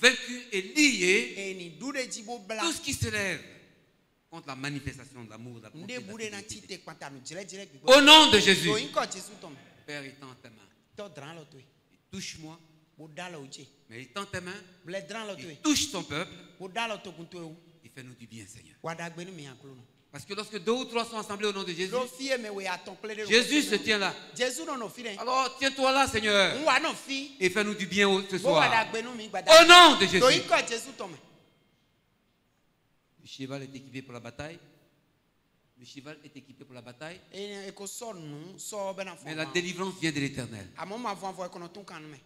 vaincu et lié tout ce qui se lève contre la manifestation de l'amour, de la bonté, de la fidélité. Au nom de Jésus, Père, il tend tes mains. Il touche-moi. Mais il tend tes mains. Il touche ton peuple. Il fait nous du bien, Seigneur. Parce que lorsque 2 ou 3 sont assemblés au nom de Jésus, Jésus se tient là. Alors tiens-toi là, Seigneur, et fais-nous du bien ce soir. Au nom de Jésus. Le cheval est équipé pour la bataille. Le cheval est équipé pour la bataille. Mais la délivrance vient de l'Éternel.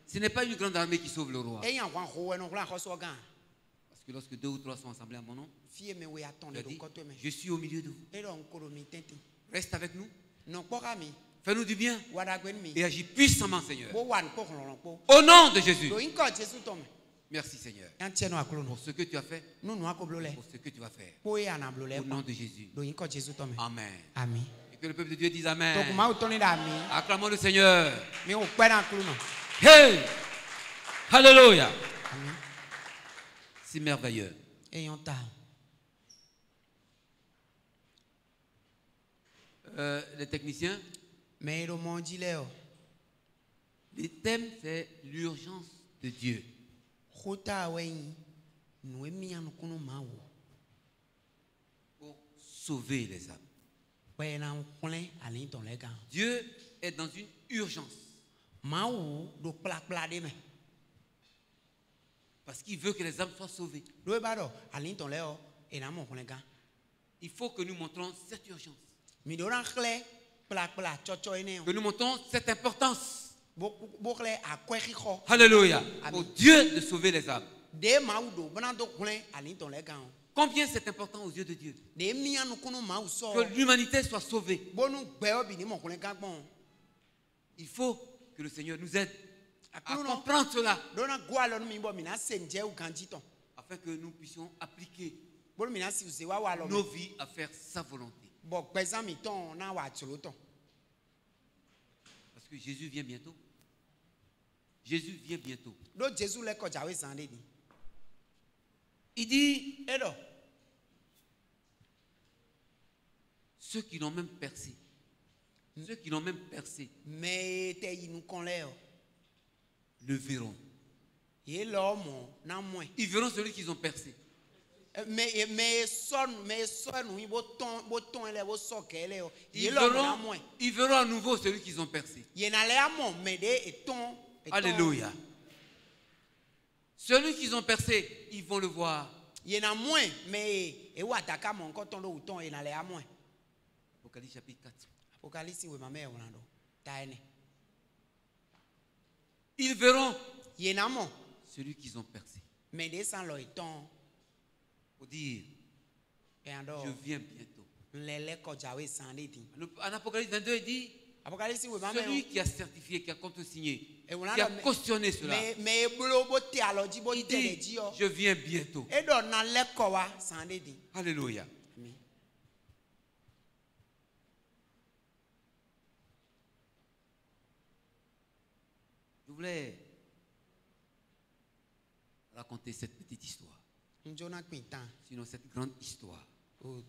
Ce n'est pas une grande armée qui sauve le roi. Parce que lorsque 2 ou 3 sont assemblés à mon nom, je suis au milieu de vous. Reste avec nous. Fais-nous du bien. Et agis puissamment, Seigneur. Au nom de Jésus. Merci, Seigneur, pour ce que tu as fait, pour ce que tu vas faire. Au nom de Jésus. Amen. Amen. Et que le peuple de Dieu dise Amen. Acclamons le Seigneur. Hey! Alléluia. C'est merveilleux. Les techniciens, le thème c'est l'urgence de Dieu. Pour sauver les âmes. Dieu est dans une urgence. Parce qu'il veut que les âmes soient sauvées. Il faut que nous montrons cette urgence. Que nous montrons cette importance. Alléluia. Pour Dieu de sauver les âmes. Combien c'est important aux yeux de Dieu que l'humanité soit sauvée. Il faut que le Seigneur nous aide à comprendre cela, afin que nous puissions appliquer nos vies à faire sa volonté. Parce que Jésus vient bientôt. Jésus vient bientôt. Il dit, ceux qui l'ont même percé, le verront. Ils verront celui qu'ils ont percé. Ils verront à nouveau celui qu'ils ont percé. Alléluia. Celui qu'ils ont percé, ils vont le voir. Apocalypse chapitre 4. Ils verront celui qu'ils ont percé. Pour dire, je viens bientôt. En Apocalypse 22, il dit, celui qui a certifié, qui a contresigné, qui a cautionné cela, il dit, je viens bientôt. Alléluia. Je voulais raconter cette petite histoire. Sinon cette grande histoire. Vous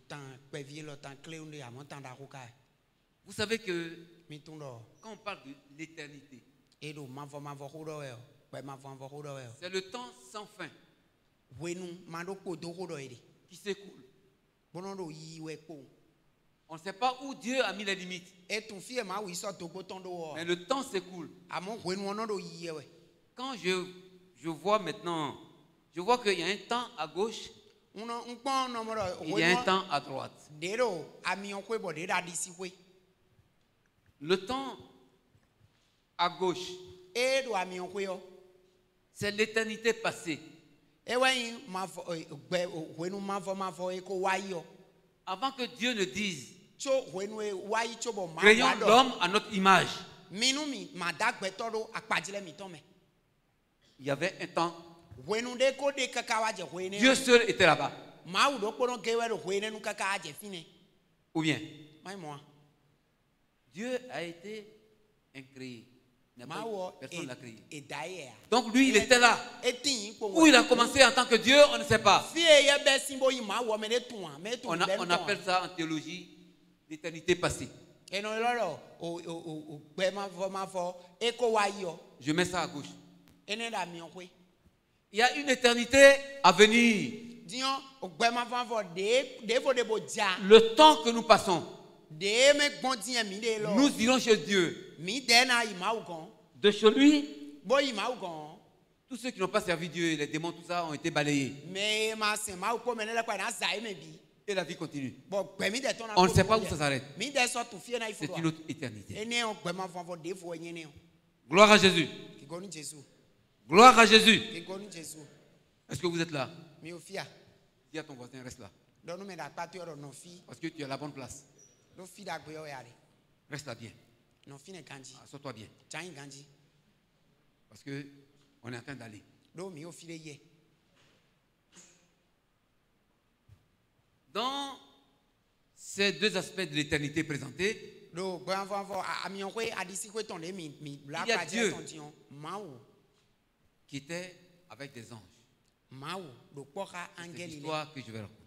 savez que quand on parle de l'éternité, c'est le temps sans fin qui s'écoule. On ne sait pas où Dieu a mis les limites. Mais le temps s'écoule. Quand je vois maintenant, je vois qu'il y a un temps à gauche, il y a un temps à droite. Le temps à gauche, c'est l'éternité passée. Avant que Dieu ne dise, créons l'homme à notre image, il y avait un temps. Dieu seul était là-bas. Ou bien, Dieu a été incréé. Personne ne l'a créé. Donc lui, il était là. Où il a commencé en tant que Dieu, on ne sait pas. On appelle ça en théologie l'éternité passée. Je mets ça à gauche. Il y a une éternité à venir. Le temps que nous passons, nous irons chez Dieu. De chez lui, tous ceux qui n'ont pas servi Dieu, les démons, tout ça, ont été balayés. Et la vie continue. On ne sait pas où ça s'arrête. C'est une autre éternité. Gloire à Jésus. Gloire à Jésus. Est-ce que vous êtes là? Dis à ton voisin, reste là. Parce que tu es à la bonne place. Reste là bien. Assois-toi bien. Parce qu'on est en train d'aller. Dans ces deux aspects de l'éternité présentés, il y a Dieu qui était avec des anges. C'est l'histoire que je vais raconter.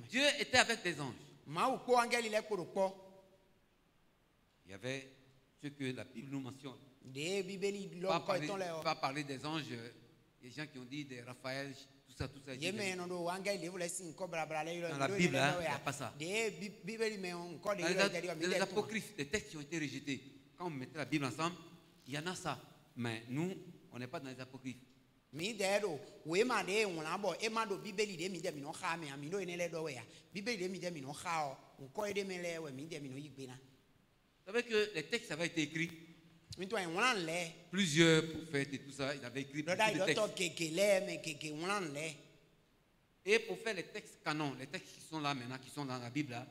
Dieu était avec des anges. Il y avait ce que la Bible nous mentionne. Pas parler des anges, les gens qui ont dit des Raphaël, tout ça. Dans la Bible, il n'y a pas ça. Dans les apocryphes, les textes qui ont été rejetés. Quand on mettait la Bible ensemble, il y en a ça. Mais nous, on n'est pas dans les apocryphes. Vous savez que les textes avaient été écrits. Plusieurs prophètes et tout ça, ils avaient écrit beaucoup de textes. Et pour faire les textes canons, les textes qui sont là maintenant, qui sont dans la Bible là,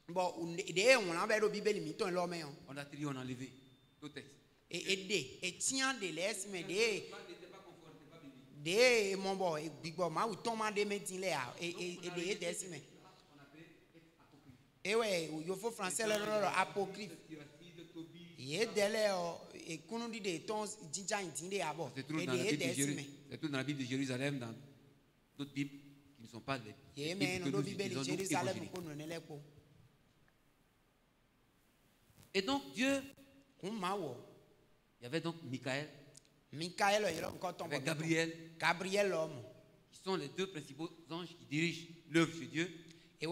on a trié, on a enlevé d'autres textes. C'est tout dans la Bible de Jérusalem, dans d'autres Bibles qui ne sont pas les Bibles que nous utilisons, évangéliques. Et donc Dieu, il y avait donc Michael, avec Gabriel, qui sont les deux principaux anges qui dirigent l'œuvre chez Dieu. Il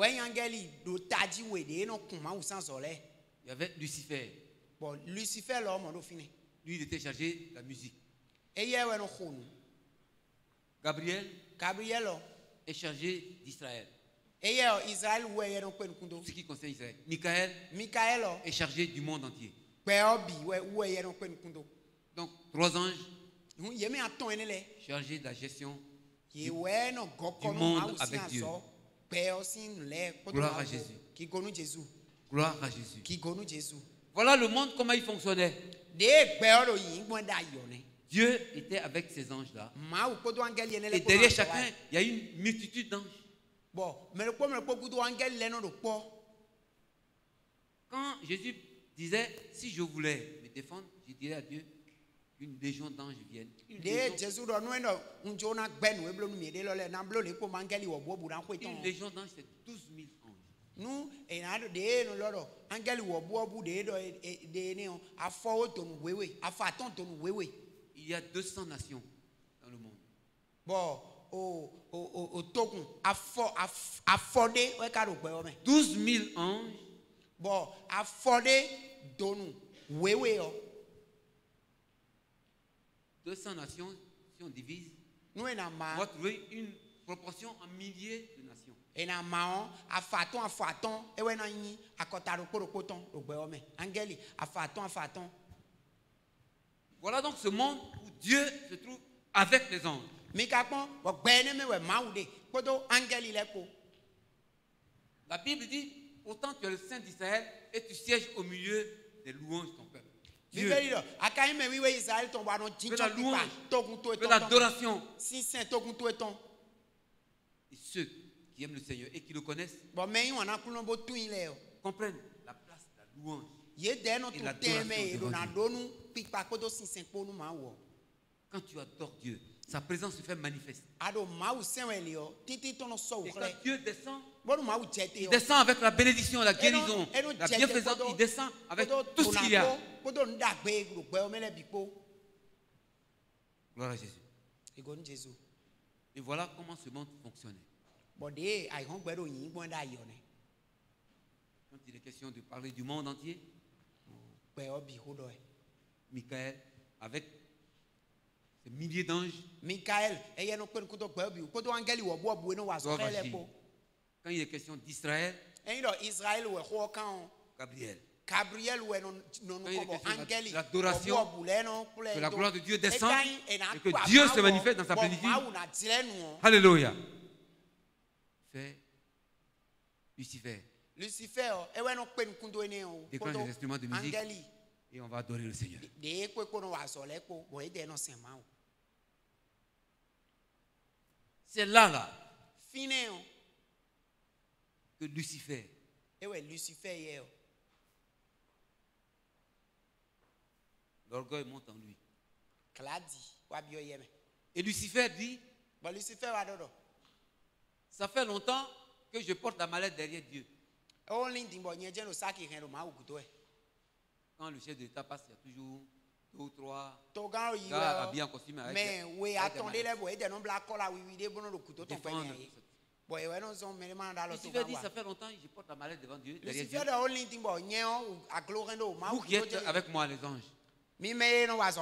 y avait Lucifer. Lui, il était chargé de la musique. Gabriel est chargé d'Israël. Ce qui concerne Israël. Michael est chargé du monde entier. Donc, trois anges chargés de la gestion du monde avec Dieu. Gloire à Jésus. Gloire à Jésus. Voilà le monde, comment il fonctionnait. Dieu était avec ces anges-là. Et derrière chacun, il y a une multitude d'anges. Quand Jésus disait, si je voulais me défendre, je dirais à Dieu qu'une légion d'anges vienne. Une légion d'anges, c'est 12 000 anges. Il y a 200 nations dans le monde. 12 000 anges. 200 nations, si on divise, on va trouver une proportion en milliers de nations. Voilà donc ce monde où Dieu se trouve avec les anges. La Bible dit, pourtant tu es le Saint d'Israël et tu sièges au milieu des louanges de ton peuple. Dieu. Que la louange, que l'adoration. Et ceux qui aiment le Seigneur et qui le connaissent comprennent la place de la louange. Et l'adoration de Dieu. Quand tu adores Dieu, sa présence se fait manifeste. Et quand Dieu descend, il descend avec la bénédiction, la guérison, la bienfaisance, il descend avec tout ce qu'il y a. Gloire à Jésus. Et voilà comment ce monde fonctionnait. Quand il est question de parler du monde entier, Michael, avec ces milliers d'anges, quand il est question d'Israël, Gabriel. L'adoration, que la gloire de Dieu descend et que Dieu se manifeste dans sa plénitude. Alléluia. Fait Lucifer. Déclenche les instruments de musique et on va adorer le Seigneur. C'est là que Lucifer l'orgueil monte en lui. Et Lucifer dit, ça fait longtemps que je porte la mallette derrière Dieu. Quand le chef de l'État passe, il y a toujours 2 ou 3 gars habillés en costume avec Lucifer dit, ça fait longtemps que je porte la mallette devant Dieu, derrière Dieu. Vous qui êtes avec moi, les anges.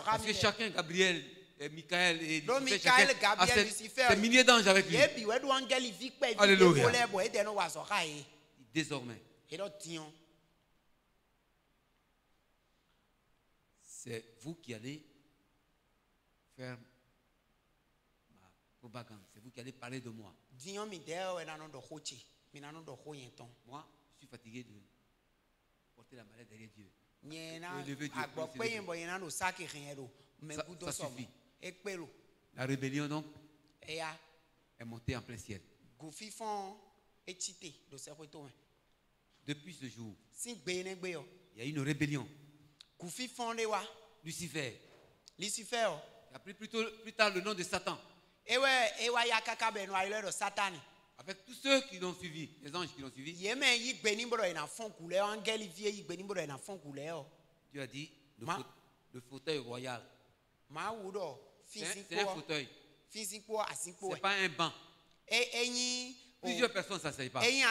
Parce que chacun, Gabriel, Michael et Lucifer, chacun a ces milliers d'anges avec lui. Alléluia. Désormais, c'est vous qui allez faire ma propagande. C'est vous qui allez parler de moi. Moi, je suis fatigué de porter la mallette derrière Dieu. Ça suffit. La rébellion donc est montée en plein ciel. Depuis ce jour, il y a une rébellion. Lucifer. Il a pris plus tard le nom de Satan. Avec tous ceux qui l'ont suivi, les anges qui l'ont suivi. Dieu a dit le fauteuil royal. C'est un fauteuil. C'est pas un banc. Plusieurs personnes ne s'asseyent pas. C'est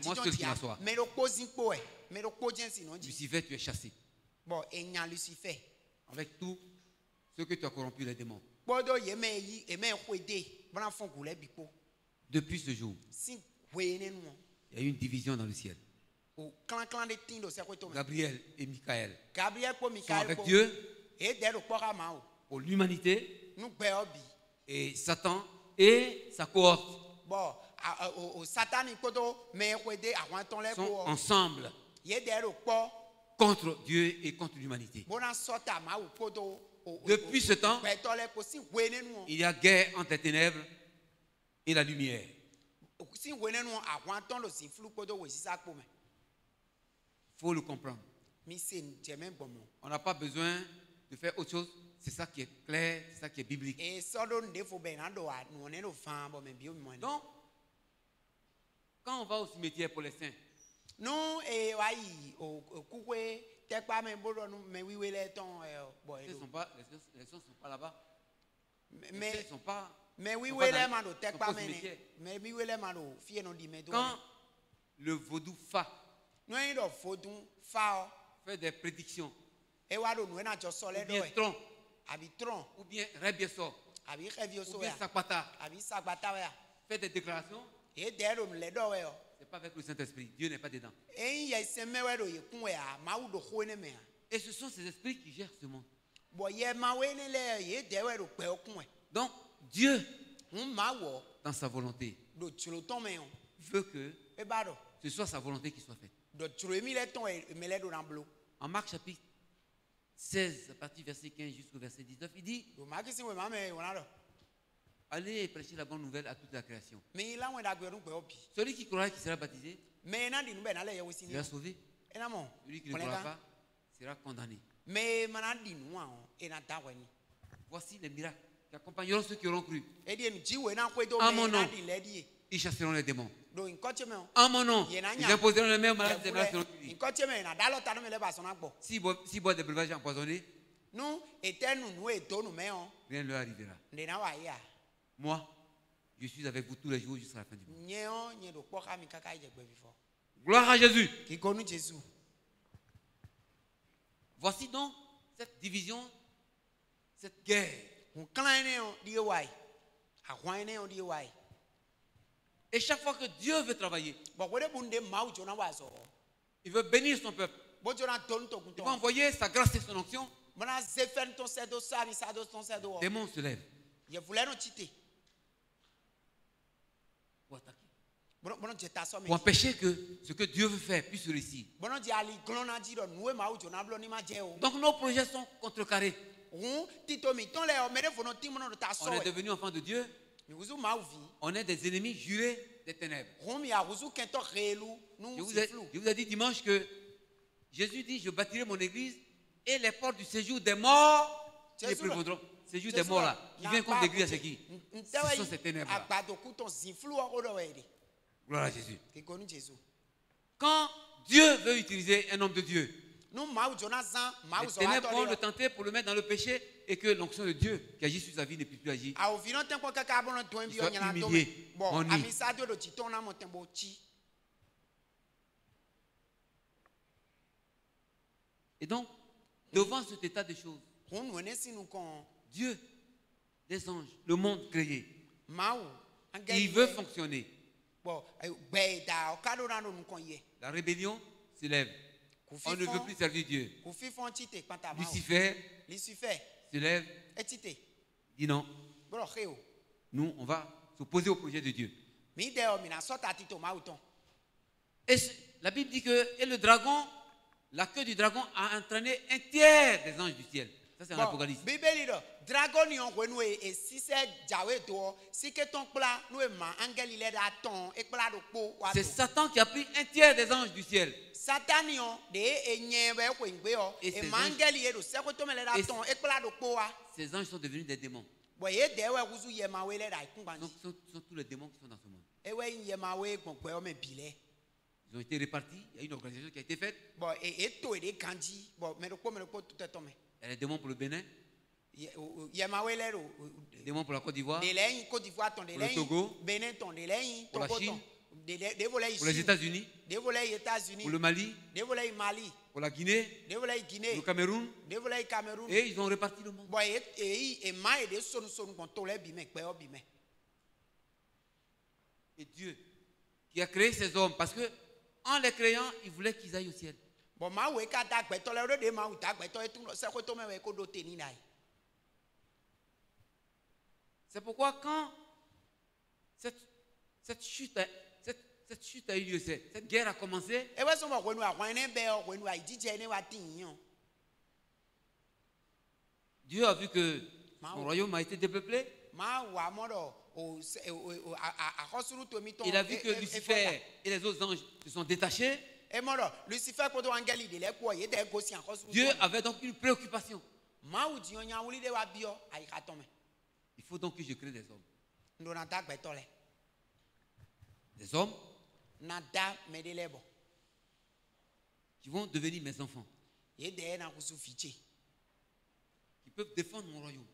moi seul qui m'assois. Lucifer, tu es chassé. Avec tout ce que tu as corrompu les démons. Depuis ce jour, il y a eu une division dans le ciel. Gabriel et Michael sont avec Dieu pour l'humanité et Satan et sa cohorte sont ensemble contre Dieu et contre l'humanité. Depuis ce temps, il y a guerre entre les ténèbres et la lumière. Il faut le comprendre. On n'a pas besoin de faire autre chose. C'est ça qui est clair, c'est ça qui est biblique. Donc, quand on va au cimetière pour les saints, les saints ne sont pas là-bas. Les saints ne sont pas. Quand le vaudou fait des prédictions, ou bien Tron, ou bien Rebieso, ou bien Sakpata, fait des déclarations, c'est pas avec le Saint-Esprit. Dieu n'est pas dedans. Et ce sont ces esprits qui gèrent ce monde. Donc, Dieu, dans sa volonté, veut que ce soit sa volonté qui soit faite. En Marc chapitre 16, à partir du verset 15 jusqu'au verset 19, il dit: allez prêcher la bonne nouvelle à toute la création. Celui qui croira qui sera baptisé sera sauvé, Celui qui ne croira pas sera condamné. Voici les miracles qui accompagneront ceux qui auront cru. En mon nom, ils chasseront les démons. En mon nom, ils imposeront les mêmes malades des malades selon lui. S'ils boivent des breuvages empoisonnés, rien ne leur arrivera. Moi, je suis avec vous tous les jours jusqu'à la fin du monde. Gloire à Jésus. Voici donc cette division, cette guerre. Et chaque fois que Dieu veut travailler, il veut bénir son peuple. Il va envoyer sa grâce et son onction. Les démons se lèvent pour attaquer, pour empêcher que ce que Dieu veut faire puisse réussir. Donc nos projets sont contrecarrés. On est devenu enfant de Dieu. On est des ennemis jurés des ténèbres. Je vous ai dit dimanche que Jésus dit: je bâtirai mon église et les portes du séjour des morts les prévaudront. Séjour des morts là, qui vient contre l'église, c'est qui? Ce sont ces ténèbres là. Gloire à Jésus. Quand Dieu veut utiliser un homme de Dieu, les ténèbres vont le tenter pour le mettre dans le péché et que l'onction de Dieu qui agit sur sa vie ne puisse plus agir. Il soit humilié, honni. Et donc, devant cet état de choses, Dieu, des anges, le monde créé, il veut fonctionner. La rébellion se lève. On ne veut plus servir Dieu. Lucifer se lève. Dit non. Nous, on va s'opposer au projet de Dieu. Et la Bible dit que le dragon, la queue du dragon a entraîné un tiers des anges du ciel. Ça, c'est en Apocalypse. C'est Satan qui a pris un tiers des anges du ciel. Et ces anges sont devenus des démons. Donc, ce sont tous les démons qui sont dans ce monde. Ils ont été répartis. Il y a une organisation qui a été faite. Il y a les démons pour le Bénin, les démons pour la Côte d'Ivoire, pour le Togo, pour la Chine, pour les États-Unis, pour le Mali, pour la Guinée, le Cameroun. Et ils ont réparti le monde. Et Dieu qui a créé ces hommes, parce que en les créant, il voulait qu'ils aillent au ciel. C'est pourquoi quand cette chute a eu lieu, cette guerre a commencé, Dieu a vu que son royaume a été dépeuplé. Il a vu que Lucifer et les autres anges se sont détachés. Dieu avait donc une préoccupation. Il faut donc que je crée des hommes. Des hommes qui vont devenir mes enfants, qui peuvent défendre mon royaume.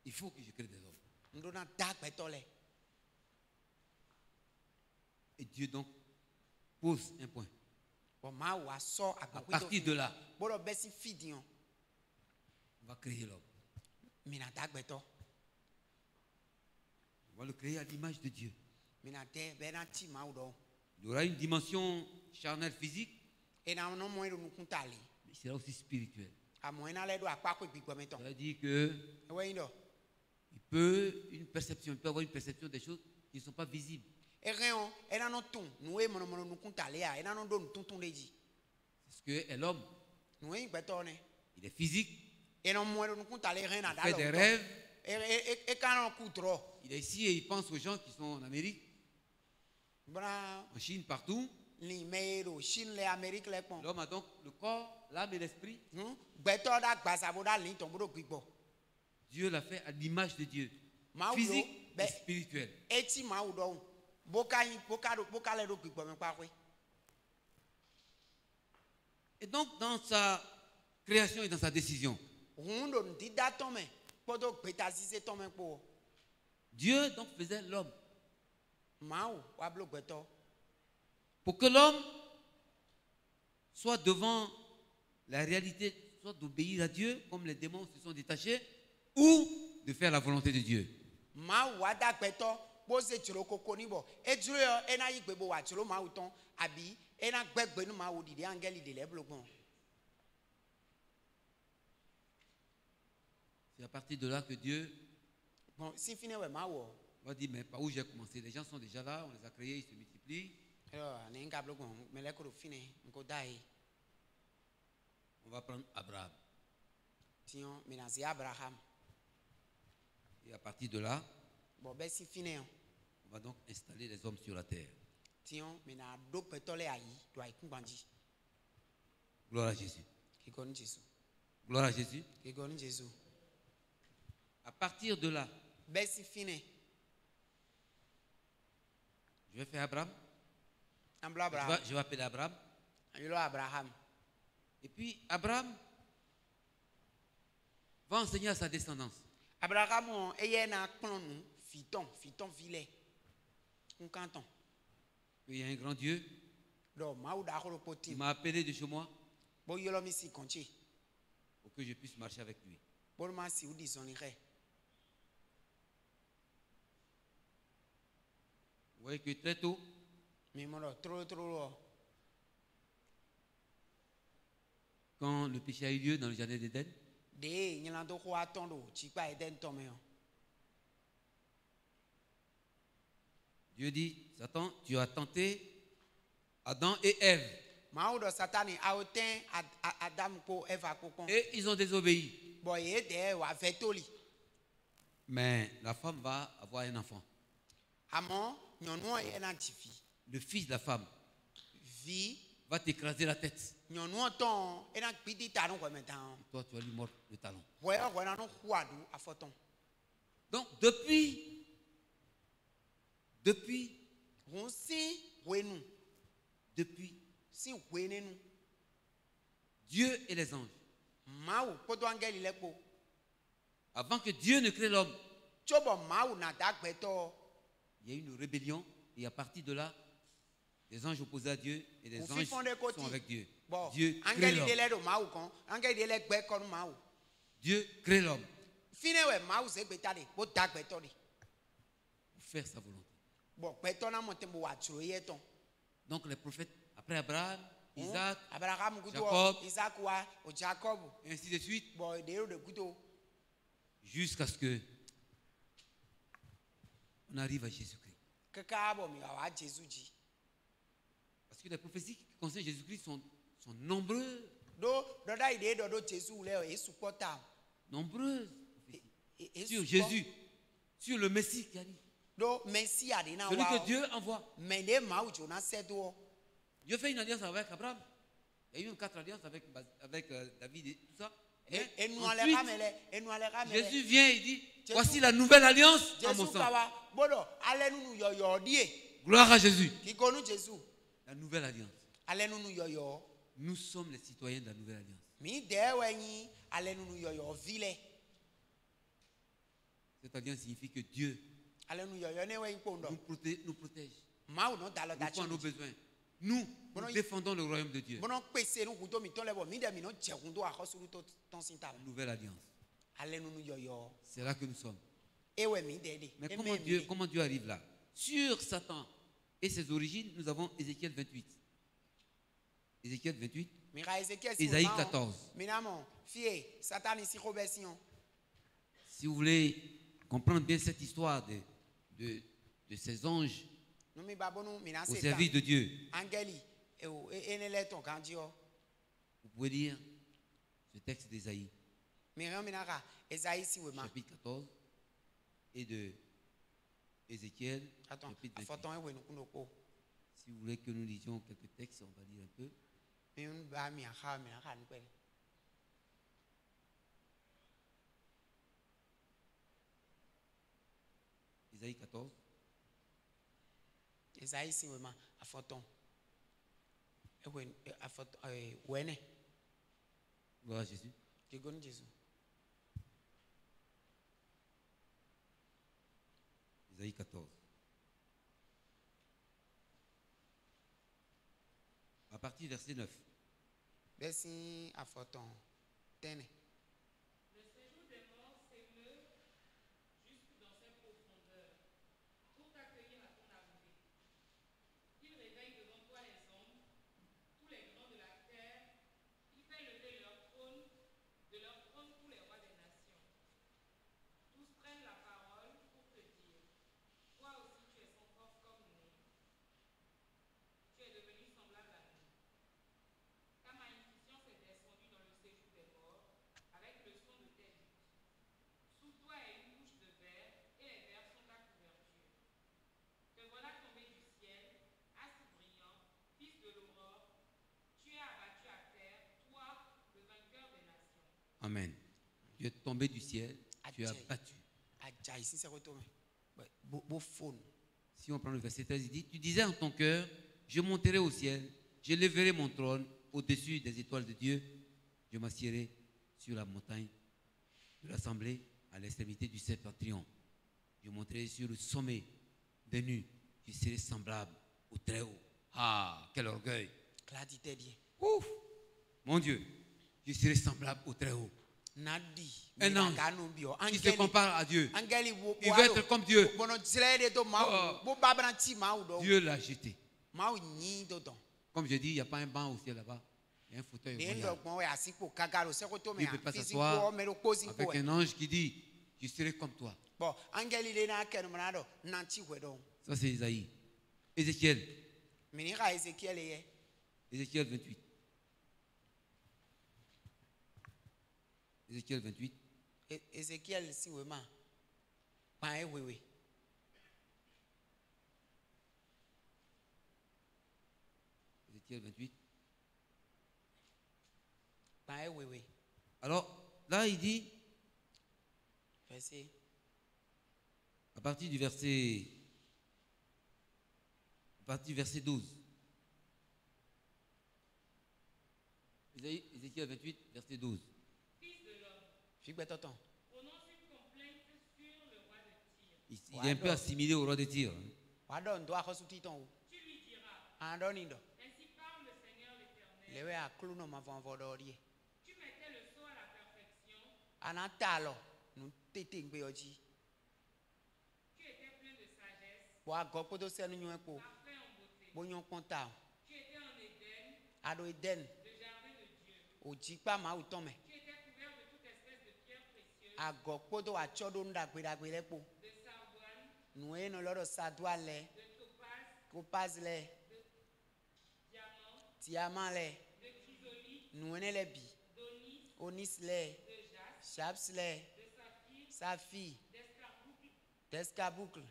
Il faut que je crée des hommes. Et Dieu donc pose un point. À partir de là, on va créer l'homme. On va le créer à l'image de Dieu. Il y aura une dimension charnelle physique, mais il sera aussi spirituel. Ça veut dire que il peut avoir une perception des choses qui ne sont pas visibles. Parce que l'homme, il est physique, il fait des rêves, il est ici et il pense aux gens qui sont en Amérique, en Chine, partout. L'homme a donc le corps, l'âme et l'esprit. Dieu l'a fait à l'image de Dieu, physique et spirituel. Et donc, dans sa création et dans sa décision, Dieu donc faisait l'homme pour que l'homme soit devant la réalité, soit d'obéir à Dieu comme les démons se sont détachés, ou de faire la volonté de Dieu. C'est à partir de là que Dieu va dire, mais par où j'ai commencé? Les gens sont déjà là, on les a créés, ils se multiplient. On va prendre Abraham. Et à partir de là, on va donc installer les hommes sur la terre. Gloire à Jésus. Gloire à Jésus. À partir de là, je vais faire Abraham. Je vais appeler Abraham. Et puis Abraham va enseigner à sa descendance. Il y a un grand Dieu. Il m'a appelé de chez moi pour que je puisse marcher avec lui. Vous voyez que très tôt, quand le péché a eu lieu dans le jardin d'Éden, Dieu dit, Satan, tu as tenté Adam et Ève. Et ils ont désobéi. Mais la femme va avoir un enfant. Le fils de la femme va t'écraser la tête. Et toi, tu vas lui mordre le talon. Donc, depuis Dieu et les anges, avant que Dieu ne crée l'homme, il y a eu une rébellion et à partir de là, les anges opposés à Dieu et les anges sont avec Dieu. Dieu crée l'homme. Dieu crée l'homme pour faire sa volonté. Donc les prophètes, après Abraham, Isaac, Jacob, et ainsi de suite, jusqu'à ce que on arrive à Jésus-Christ. Parce que les prophéties qui concernent Jésus-Christ sont nombreuses. Nombreuses. Sur Jésus, sur le Messie qui arrive. Celui que Dieu envoie. Dieu fait une alliance avec Abraham. Il y a eu 4 alliances avec David et tout ça. Et ensuite, Jésus vient et dit, voici la nouvelle alliance en mon sang. Gloire à Jésus. La nouvelle alliance. Nous sommes les citoyens de la nouvelle alliance. Cette alliance signifie que Dieu nous protège. Nous prend nos besoins. Nous défendons le royaume de Dieu. La nouvelle alliance. C'est là que nous sommes. Mais comment Dieu arrive là? Sur Satan et ses origines, nous avons Ézéchiel 28. Ézéchiel 28. Isaïe 14. Si vous voulez comprendre bien cette histoire de ces anges au service de Dieu, vous pouvez lire ce texte d'Isaïe, chapitre 14, et de Ézéchiel, chapitre 28. Si vous voulez que nous lisions quelques textes, on va lire un peu. Isaïe 14. Isaïe, c'est vraiment à photon. Gloire à Jésus. Isaïe 14. À partir du verset 9. Verset à photon. Le séjour des morts s'émeut jusque dans ses profondeurs pour t'accueillir à ton arrivée. Il réveille devant toi les hommes, tous les grands de la terre. Il fait lever de leur trône tous les rois des nations. Tous prennent la parole pour te dire, toi aussi tu es son corps comme nous. Tu es devenu semblable à nous. Ta magnificence est descendue dans le séjour des morts avec le son de tes luttes. Sous toi est une couche de verre et les vers sont ta couverture. Te voilà tombé du ciel, astre brillant, fils de l'aurore. Tu es abattu à terre, toi, le vainqueur des nations. Amen. Tu es tombé du ciel, tu es abattu. Si on prend le verset 13, il dit, tu disais en ton cœur, je monterai au ciel, je lèverai mon trône au-dessus des étoiles de Dieu, je m'assierai sur la montagne de l'assemblée à l'extrémité du septentrion. Je monterai sur le sommet des nues, je serai semblable au Très-Haut. Ah, quel orgueil! Ouf! Mon Dieu, je serai semblable au Très-Haut. Un ange qui se compare à Dieu, il veut être comme Dieu. Oh. Dieu l'a jeté. Comme je dis, il n'y a pas un banc au ciel là-bas. Il y a un fauteuil. Il ne peut pas s'asseoir avec un ange qui dit, je serai comme toi. Ça c'est Isaïe. Ézéchiel. Ézéchiel 28. Ézéchiel 28. Ézéchiel, si vraiment. Oui. Ézéchiel 28. Oui. Alors, là, il dit, verset. à partir du verset 12. Ézéchiel 28, verset 12. Prononce une complainte sur le roi de Tyr. Il est un peu assimilé au roi de Tyr. Tu lui diras, ainsi parle le Seigneur l'Éternel. Tu mettais le sceau à la perfection. Tu étais plein de sagesse, parfait en beauté. Tu étais en Éden, le jardin de Dieu. Tu étais couvert de toute espèce de pierres précieuses, de sardoine, de topaz, de diamant, de chrysolite, d'onyx, de jaspe, de saphir, d'escarboucle,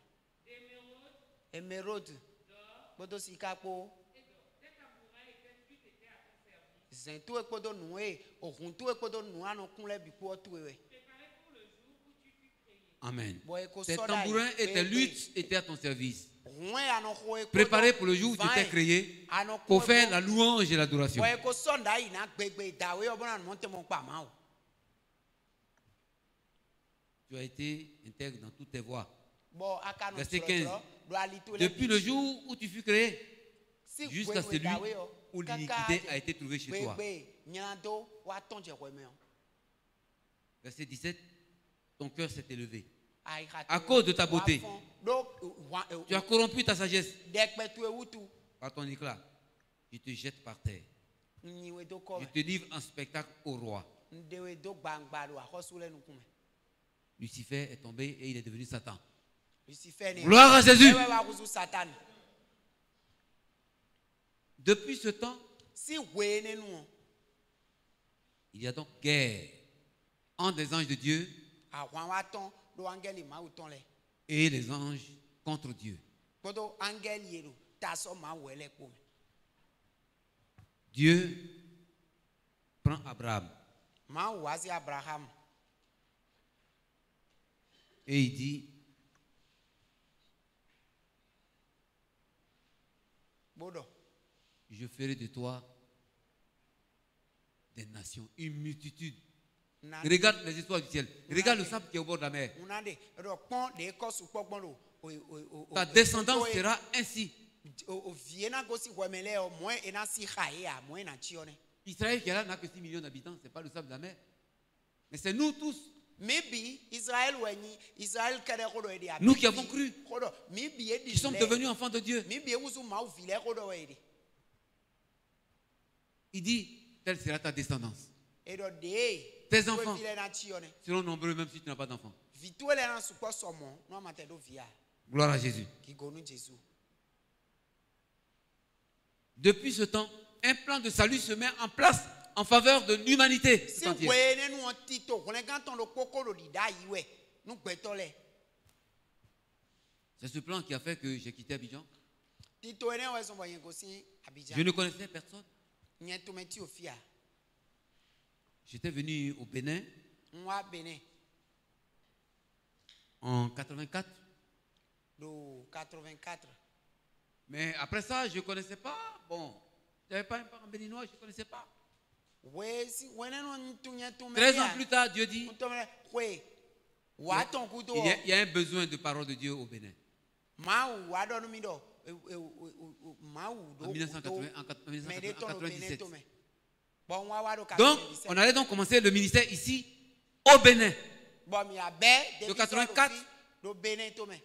d'émeraude, d'or, tes tambourins étaient à ton service. Préparés pour le jour où tu fus créé. Amen. Tes tambourins et tes luttes étaient à ton service. Préparé pour le jour où tu t'es créé pour faire la louange et l'adoration. Tu as été intègre dans toutes tes voies. Verset 15. Depuis le jour où tu fus créé jusqu'à celui où l'iniquité a été trouvée chez toi. Verset 17. Ton cœur s'est élevé à cause de ta beauté. Tu as corrompu ta sagesse. Par ton éclat, je te jette par terre. Je te livre en spectacle au roi. Lucifer est tombé et il est devenu Satan. Gloire à Jésus. Depuis ce temps, il y a donc guerre entre les anges de Dieu et les anges contre Dieu. Dieu prend Abraham. Et il dit, je ferai de toi des nations, une multitude. Regarde les étoiles du ciel. Regarde le sable qui est au bord de la mer. Ta descendance sera ainsi. Israël qui est là n'a que 6 millions d'habitants. Ce n'est pas le sable de la mer. Mais c'est nous tous. Nous qui avons cru, qui sommes devenus enfants de Dieu. Il dit, telle sera ta descendance. Tes enfants seront nombreux même si tu n'as pas d'enfants. Gloire à Jésus. Depuis ce temps, un plan de salut se met en place en faveur de l'humanité. C'est ce plan qui a fait que j'ai quitté Abidjan. Je ne connaissais personne. J'étais venu au Bénin en 84. Mais après ça, je ne connaissais pas. Bon, je n'avais pas un parent béninois, je ne connaissais pas. 13 ans plus tard, Dieu dit, il y a un besoin de parole de Dieu au Bénin. En 1997. Donc, on allait donc commencer le ministère ici, au Bénin. De 84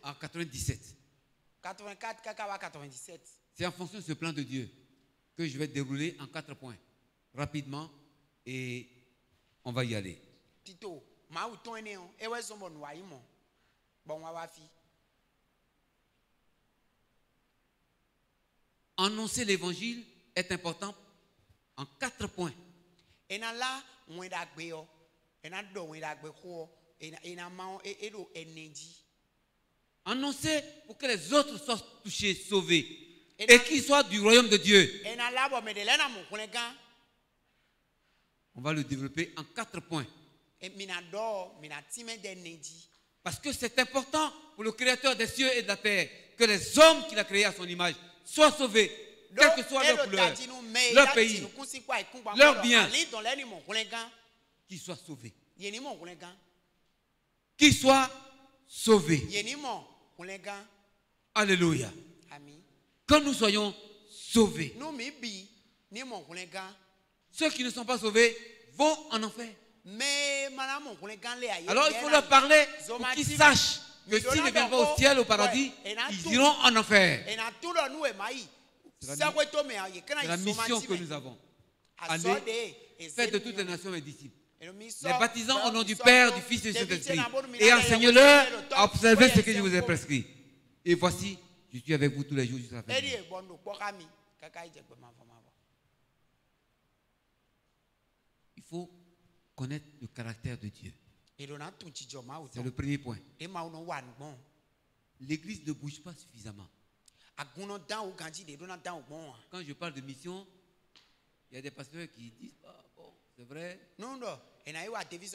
à 97. C'est en fonction de ce plan de Dieu que je vais dérouler en 4 points, rapidement, et on va y aller. Annoncer l'évangile est important en 4 points. Annoncer pour que les autres soient touchés, sauvés, et qu'ils soient du royaume de Dieu. On va le développer en 4 points. Parce que c'est important pour le Créateur des cieux et de la terre que les hommes qu'il a créés à son image soient sauvés, quelle que soit leur couleur, leur pays, leur bien, qu'ils soient sauvés. Qu'ils soient sauvés. Alléluia. Que nous soyons sauvés. Ceux qui ne sont pas sauvés vont en enfer. Alors il faut leur parler pour qu'ils sachent que s'ils ne viennent pas au ciel, au paradis, ils iront en enfer. C'est la mission que nous avons. Allez, faites de toutes les nations mes disciples, les baptisant au nom du Père, du Fils et du Saint-Esprit, et enseignez-leur à observer ce que je vous ai prescrit. Et voici, je suis avec vous tous les jours jusqu'à la fin. Il faut connaître le caractère de Dieu. C'est le premier point. L'église ne bouge pas suffisamment. Quand je parle de mission, il y a des pasteurs qui disent bon, c'est vrai. C'est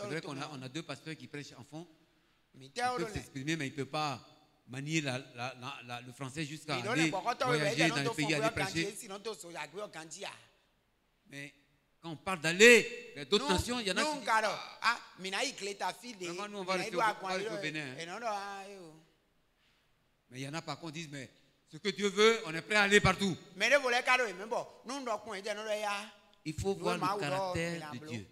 vrai qu'on a 2 pasteurs qui prêchent en fond. Ils peuvent s'exprimer, mais ils ne peuvent pas manier le français jusqu'à aller voyager dans le pays, aller prêcher. Mais quand on parle d'aller vers d'autres nations, il y en a qui disent vraiment, nous on va rester au Bénin. Mais il y en a par contre qui disent, mais ce que Dieu veut, on est prêt à aller partout. Il faut voir le caractère de Dieu.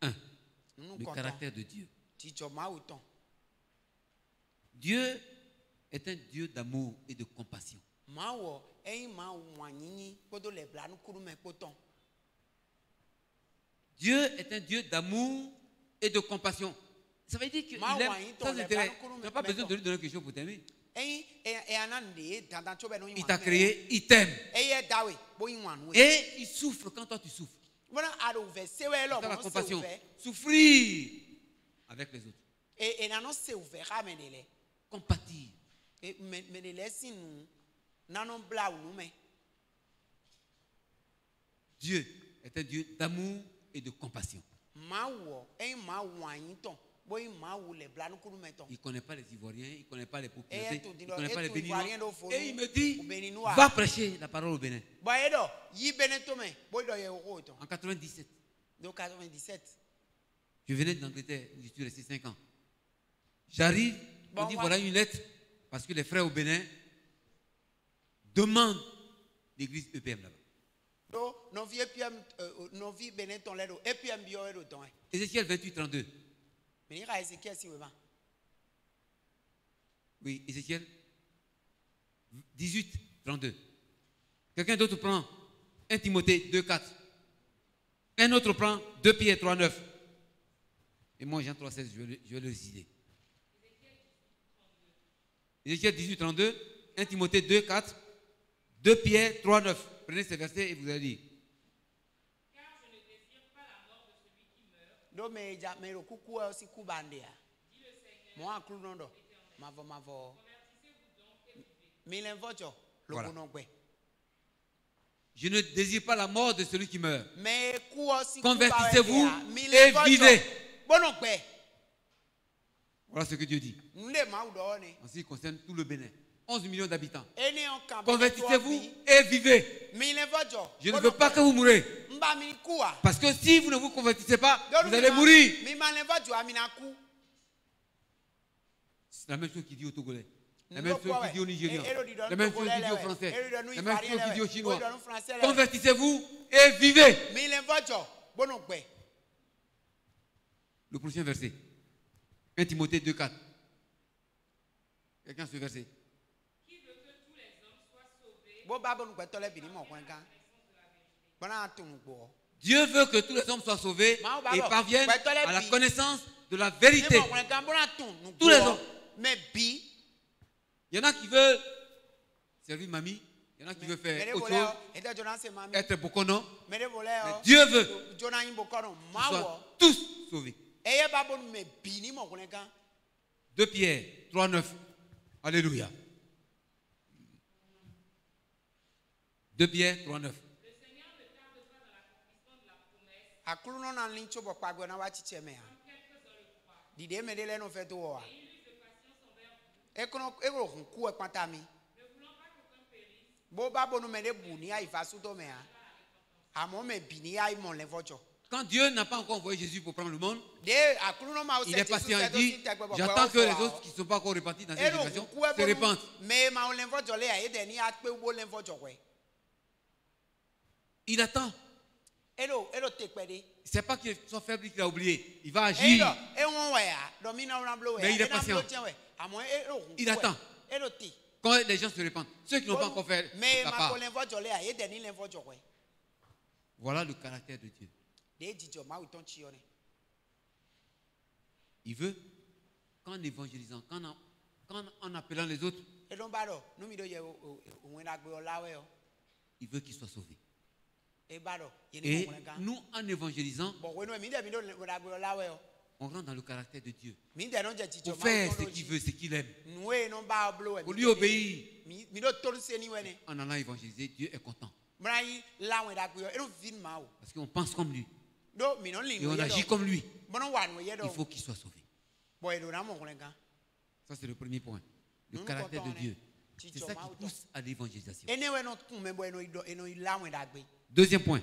1. Le caractère de Dieu. Dieu est un Dieu d'amour et de compassion. Dieu est un Dieu d'amour et de compassion. Ça veut dire qu'il aime sans intérêt. Tu n'as pas besoin de lui donner quelque chose pour t'aimer. Il t'a créé, il t'aime. Et il souffre quand toi tu souffres. C'est la compassion. Souffrir avec les autres. Et non c'est ouvert à mener. Compatir. Et mais les laisser nous non bla ou mais. Dieu est un Dieu d'amour et de compassion. Il ne connaît pas les Ivoiriens, il ne connaît pas les propriétés, il ne connaît pas les Béninois. Et il me dit, va prêcher la parole au Bénin. En 97. Je venais d'Angleterre, où je suis resté 5 ans. J'arrive, on dit voilà une lettre, parce que les frères au Bénin demandent l'église EPM là-bas. Ézéchiel 28, 32. Oui, Ézéchiel 18, 32. Quelqu'un d'autre prend 1 Timothée 2, 4. Un autre prend 2 Pierre 3, 9. Et moi, Jean 3, 16, je vais le réciter. Ézéchiel 18, 32. 1 Timothée 2, 4. 2 Pierre 3, 9. Prenez ces versets et vous allez lire. Car je ne désire pas la mort de celui qui meurt. Dit le Seigneur. Voilà. Je ne désire pas la mort de celui qui meurt. Convertissez-vous et vivez. Voilà ce que Dieu dit. En ce qui concerne tout le Bénin. 11 millions d'habitants. Convertissez-vous et vivez. Je ne veux pas que vous mourrez. Parce que si vous ne vous convertissez pas, vous allez mourir. C'est la même chose qu'il dit aux Togolais. La même chose qu'il dit aux Nigériens. La même chose qu'il dit aux Français. La même chose qu'il dit aux Chinois. Convertissez-vous et vivez. Le prochain verset. 1 Timothée 2, 4. Quelqu'un ce verset. Qui veut que tous les hommes soient sauvés. Dieu veut que tous les hommes soient sauvés et parviennent à la connaissance de la vérité. Tous les hommes. Il y en a qui veulent servir mamie. Il y en a qui veulent faire autre chose. Être bokono. Mais Dieu veut qu'ils soient tous sauvés. 2 Pierre 3, 9. Alléluia. 2 Pierre 3, 9. Le Seigneur ne tarde pas dans l'accomplissement de la promesse. Comme quelques-uns le croient. Et il use de patience envers vous. Ne voulant pas qu'aucun périsse. Quand Dieu n'a pas encore envoyé Jésus pour prendre le monde, il est patient et dit, j'attends que les autres qui ne sont pas encore repentis dans cette génération se répandent. Il attend. C'est pas qu'ils sont faibles qu'il a oublié. Il va agir. Mais il est patient. Il attend. Quand les gens se répandent, ceux qui n'ont pas encore fait la part. Voilà le caractère de Dieu. Il veut qu'en évangélisant, qu'en appelant les autres, il veut qu'ils soient sauvés. Et nous, en évangélisant, on rentre dans le caractère de Dieu. Pour faire ce qu'il veut, ce qu'il aime. Pour lui obéir. En allant évangéliser, Dieu est content. Parce qu'on pense comme lui. Et on agit comme lui. Il faut qu'il soit sauvé. Ça, c'est le premier point. Le caractère de Dieu. C'est ça qui pousse à l'évangélisation. Deuxième point.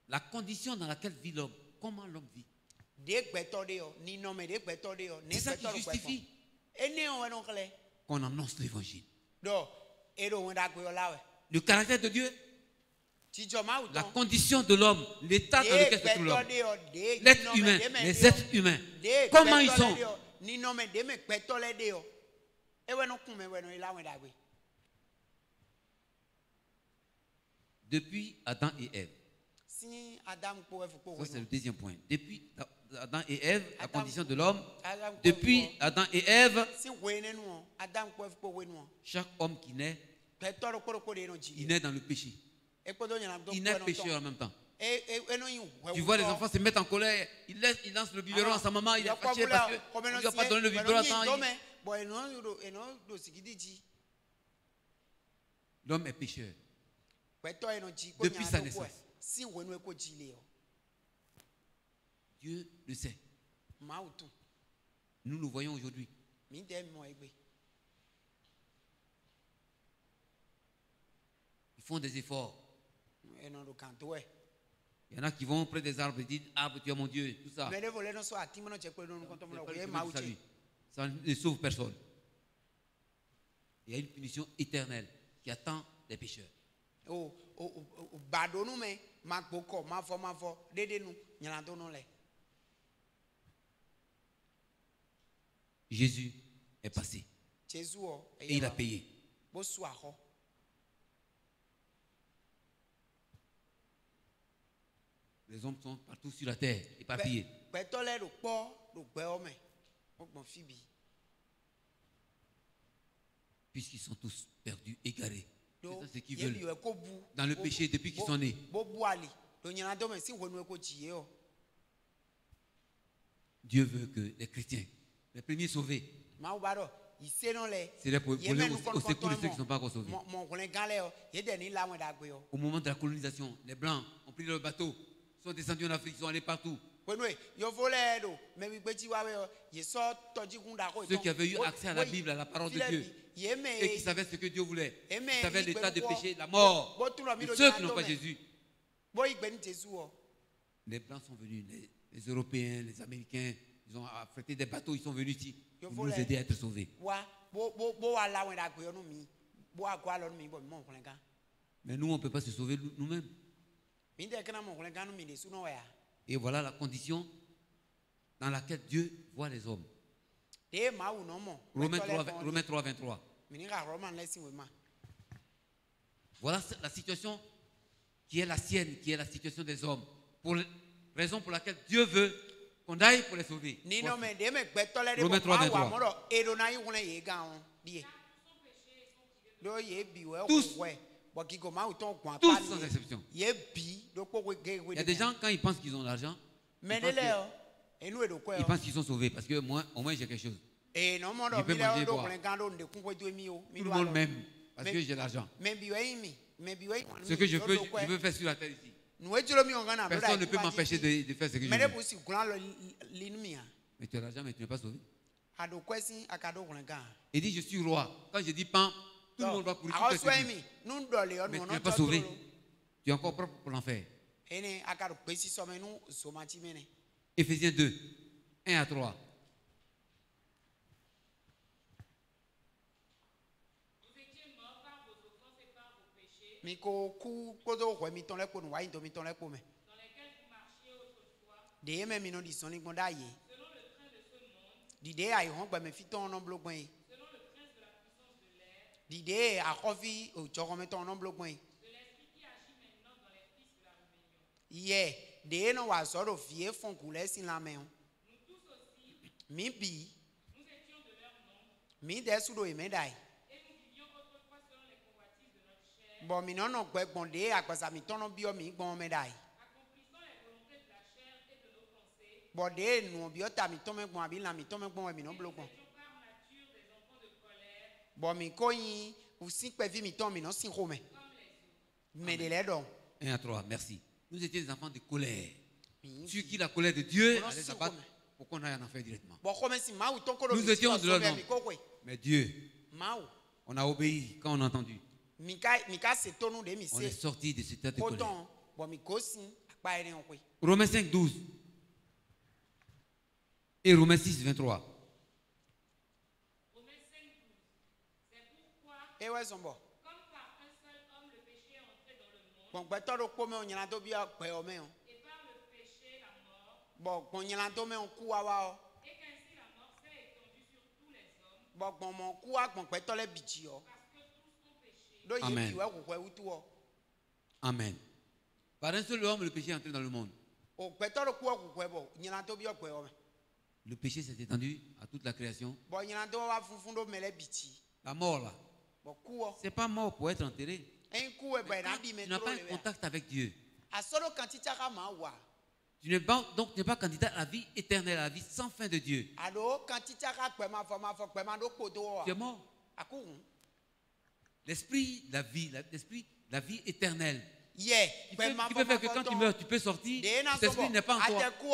La condition dans laquelle vit l'homme. Comment l'homme vit. C'est ça qui justifie qu'on annonce l'évangile. Le caractère de Dieu. La condition de l'homme, l'état dans lequel se trouve l'homme, l'être humain, les êtres humains, comment ils sont. Depuis Adam et Ève. Ça, c'est le deuxième point. Depuis Adam et Ève, la condition de l'homme. Depuis Adam et Ève, chaque homme qui naît, il naît dans le péché. Il naît pécheur en même temps. Tu vois les enfants se mettre en colère. Il lance le biberon à sa maman. Il est fâché parce qu'on ne lui a pas donné le biberon à temps. L'homme est pécheur. Depuis sa naissance. Dieu le sait. Nous le voyons aujourd'hui. Ils font des efforts. Il y en a qui vont près des arbres et disent: arbre, tu es mon Dieu, tout ça. Ça ne sauve personne. Il y a une punition éternelle qui attend les pécheurs. Jésus est passé et il a payé. Les hommes sont partout sur la terre, éparpillés. Puisqu'ils sont tous perdus, égarés. C'est ça ce qu'ils veulent. Dans le péché depuis qu'ils sont nés. Dieu veut que les chrétiens, les premiers sauvés, c'est pour aller au secours de ceux qui ne sont pas encore sauvés. Au moment de la colonisation, les Blancs ont pris leur bateau, sont descendus en Afrique, ils sont allés partout. Ceux qui avaient eu accès à la Bible, à la parole de Dieu, et qui savaient ce que Dieu voulait, qui savaient l'état de péché, la mort, de ceux qui n'ont pas Jésus. Les Blancs sont venus, les Européens, les Américains, ils ont affrété des bateaux, ils sont venus ici pour nous aider à être sauvés. Mais nous, on ne peut pas se sauver nous-mêmes. Et voilà la condition dans laquelle Dieu voit les hommes. Romains 3, 23. Voilà la situation qui est la sienne, qui est la situation des hommes. Pour raison pour laquelle Dieu veut qu'on aille pour les sauver. Romains 3, 23. Tous sans exception. Il y a des gens, quand ils pensent qu'ils ont l'argent, ils pensent qu'ils sont sauvés parce que moi, au moins j'ai quelque chose. Je peux manger et boire. Tout le monde m'aime parce que j'ai l'argent. Ce que je veux faire sur la terre ici. Personne ne peut m'empêcher de faire ce que je veux. Mais tu as l'argent, mais tu n'es pas sauvé. Il dit: je suis roi. Quand je dis pan, tout le monde va courir. Mais tu n'es pas sauvé. Tu es encore propre pour l'enfer. Éphésiens 2, 1 à 3. Vous étiez morts par vos offenses et par vos péchés, dans lesquels vous marchiez autrefois, selon le train de ce monde, selon le prince de la puissance de l'air, de l'esprit qui agit maintenant dans les fils de la rébellion. Nous tous aussi, nous étions de leur nombre, et nous vivions autrefois selon les convoitises de notre chair, accomplissant les volontés de la chair et de nos pensées. Nous étions par nature des enfants de colère, comme les autres. 1 à 3, merci. Nous étions des enfants de colère. Sur qui la colère de Dieu allait s'abattre pour qu'on aille en enfer directement. Nous étions de leur nombre. Mais Dieu, on a obéi quand on a entendu. On est sorti de cet état de colère. Romains 5, 12. Et Romains 6, 23. Romains 5, 12. C'est pourquoi, comme par un seul homme le péché est entré dans le monde, et par le péché la mort, et qu'ainsi la mort s'est étendue sur tous les hommes, parce que tous ont péché. Amen. Amen. Par un seul homme, le péché est entré dans le monde. Le péché s'est étendu à toute la création. La mort là, c'est pas mort pour être enterré. Tu n'as pas un contact avec Dieu. Tu n'es pas, donc tu n'es pas candidat à la vie éternelle, à la vie sans fin de Dieu. Tu es mort. L'esprit, la vie éternelle. Qui peut faire que quand tu meurs, tu peux sortir. Cet esprit n'est pas en toi. Tu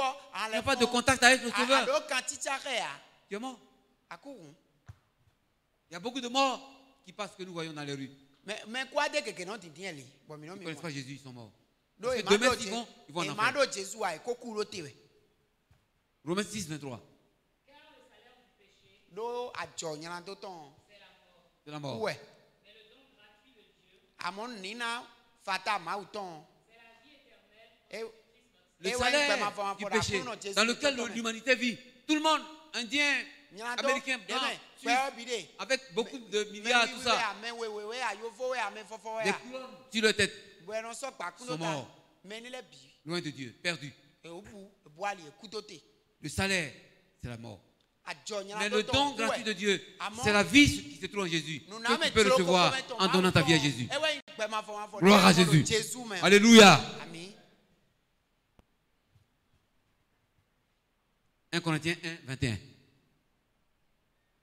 n'as pas de contact avec le Sauveur. Tu es mort. Il y a beaucoup de morts qui passent que nous voyons dans les rues. Ils ne connaissent pas Jésus, ils sont morts. Parce que demain, ils vont en enfer. Romains 6, 23. Car le salaire du péché, C'est la mort. mais le don gratuit de Dieu, c'est la vie éternelle. Le salaire du péché dans lequel l'humanité vit. Tout le monde, Indien, Américain, blanc, Suisse, avec beaucoup de milliards, tout ça. Des couronnes sur leur tête sont morts. Loin de Dieu, perdus. Le salaire, c'est la mort. Mais le don gratuit de Dieu, c'est la vie qui se trouve en Jésus, que tu peux recevoir en donnant ta vie à Jésus. Gloire à Jésus. Alléluia. 1 Corinthiens 1, 21.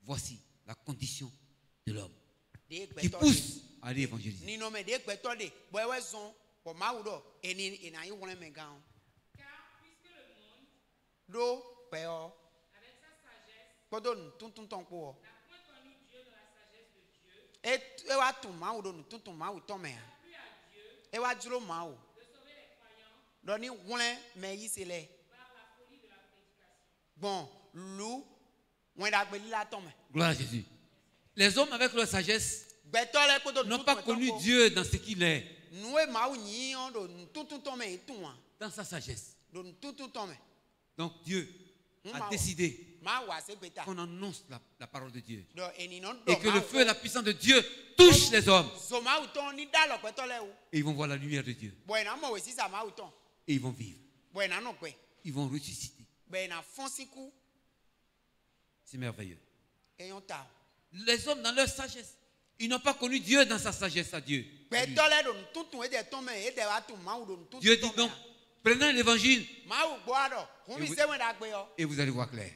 Voici la condition de l'homme qui pousse à aller évangéliser. Car puisque le monde, avec sa sagesse, n'a point connu Dieu dans la sagesse de Dieu, il a plu à Dieu de sauver les croyants par la folie de la prédication. Gloire à Jésus. Les hommes avec leur sagesse n'ont pas connu Dieu dans ce qu'il est, dans sa sagesse. Donc Dieu a décidé qu'on annonce la parole de Dieu et que le feu et la puissance de Dieu touchent les hommes. Et ils vont voir la lumière de Dieu. Et ils vont vivre. Ils vont ressusciter. C'est merveilleux. Les hommes dans leur sagesse, ils n'ont pas connu Dieu dans sa sagesse à Dieu. Dieu dit donc, prenez l'évangile et vous allez voir clair.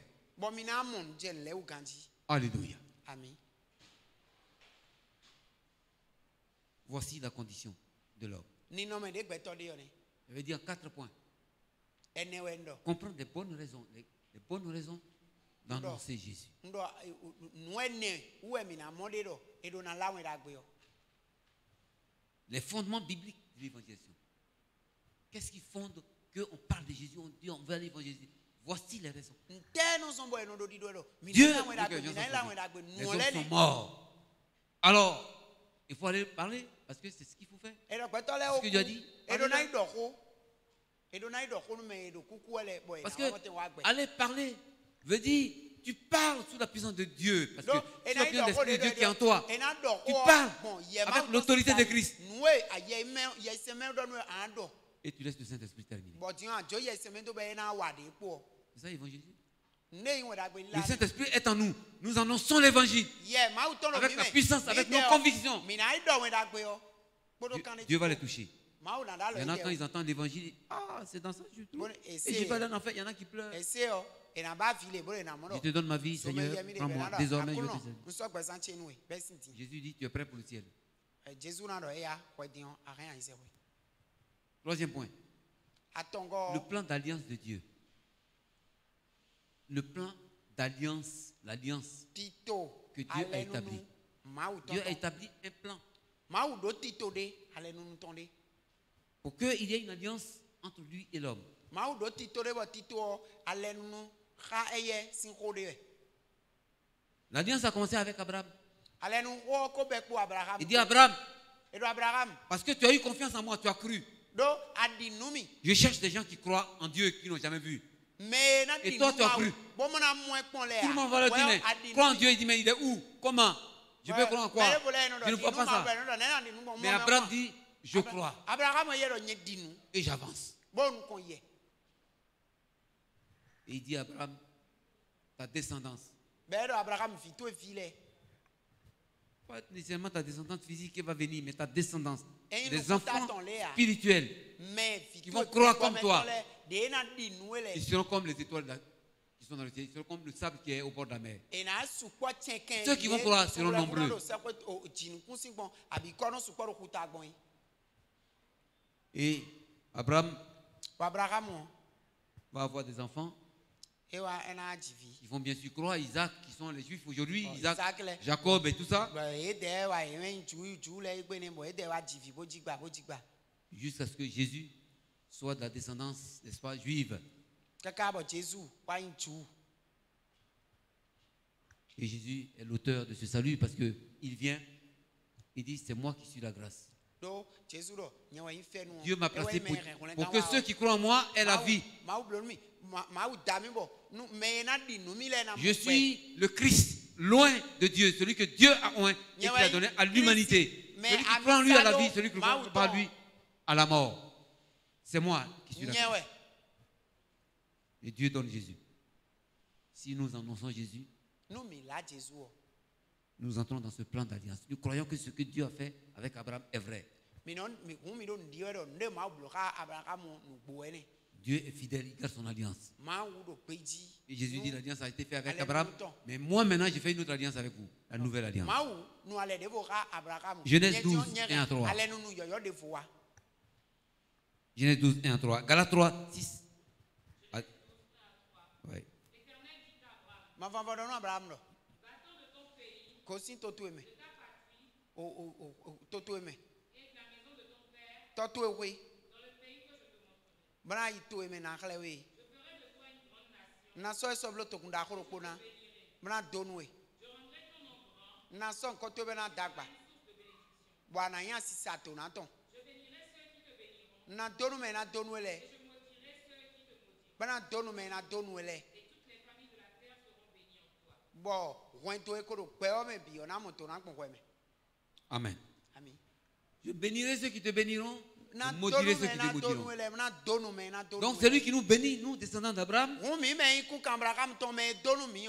Alléluia. Voici la condition de l'homme. Je vais dire 4 points. Comprendre les bonnes raisons d'annoncer Jésus. Les fondements bibliques de l'évangélisation. Qu'est-ce qui fonde qu'on parle de Jésus, on dit on veut aller évangéliser? Voici les raisons. Dieu, les hommes sont morts. Alors, il faut aller parler parce que c'est ce qu'il faut faire. Ce que Dieu a dit. Parce que aller parler veut dire tu parles sous la puissance de Dieu. Parce que sous la puissance de l'Esprit de Dieu qui est en toi, tu parles avec l'autorité de Christ. Et tu laisses le Saint-Esprit terminer. C'est ça l'évangile. Le Saint-Esprit est en nous. Nous annonçons l'évangile. Avec la puissance, avec nos convictions. Dieu va les toucher. Il y en a quand ils entendent l'évangile, ah, c'est dans ça que je trouve. Et je vais aller en enfer, il y en a qui pleurent. Je te donne ma vie, Seigneur, prends-moi. Désormais, je te salue. Jésus dit, tu es prêt pour le ciel. Troisième point. Le plan d'alliance de Dieu. Le plan d'alliance, l'alliance que Dieu a établi. Dieu a établi un plan pour qu'il y ait une alliance entre lui et l'homme. L'alliance a commencé avec Abraham. Il dit Abraham, parce que tu as eu confiance en moi, tu as cru. Je cherche des gens qui croient en Dieu qui n'ont jamais vu. Et toi, tu as cru. Tout le monde va le dire, mais crois en Dieu. Il dit, mais il est où? Comment? Je peux croire en quoi? Je ne crois pas ça. Mais Abraham dit, je crois. Et j'avance. Et il dit à Abraham, ta descendance. Pas nécessairement ta descendance physique qui va venir, mais ta descendance. Des enfants spirituels qui vont croire comme toi. Ils seront comme les étoiles qui sont dans le ciel. Ils seront comme le sable qui est au bord de la mer. Ceux qui vont croire seront nombreux. Et Abraham va avoir des enfants. Ils vont bien sûr croire Isaac, qui sont les Juifs aujourd'hui, Isaac, Jacob et tout ça. Jusqu'à ce que Jésus soit de la descendance, n'est-ce pas, juive. Et Jésus est l'auteur de ce salut parce qu'il vient, il dit, c'est moi qui suis la grâce. Dieu m'a placé pour que ceux qui croient en moi aient la vie. Je suis le Christ, loin de Dieu, celui que Dieu a oint et qui a donné à l'humanité. Celui qui croit en lui à la vie, celui qui ne croit pas en lui à la mort. C'est moi qui suis la grâce. Et Dieu donne Jésus. Si nous annonçons Jésus, nous entrons dans ce plan d'alliance. Nous croyons que ce que Dieu a fait avec Abraham est vrai. Dieu est fidèle, il garde son alliance. Et Jésus dit l'alliance a été faite avec Abraham, mais moi maintenant je fais une autre alliance avec vous, la nouvelle alliance. Genèse 12, 1 à 3. Genèse 12, 1 à 3. Galates 3, 6. Oui. Amen. Je bénirai ceux qui te béniront, je maudirai ceux qui te maudiront. Donc celui qui nous bénit, nous, descendants d'Abraham,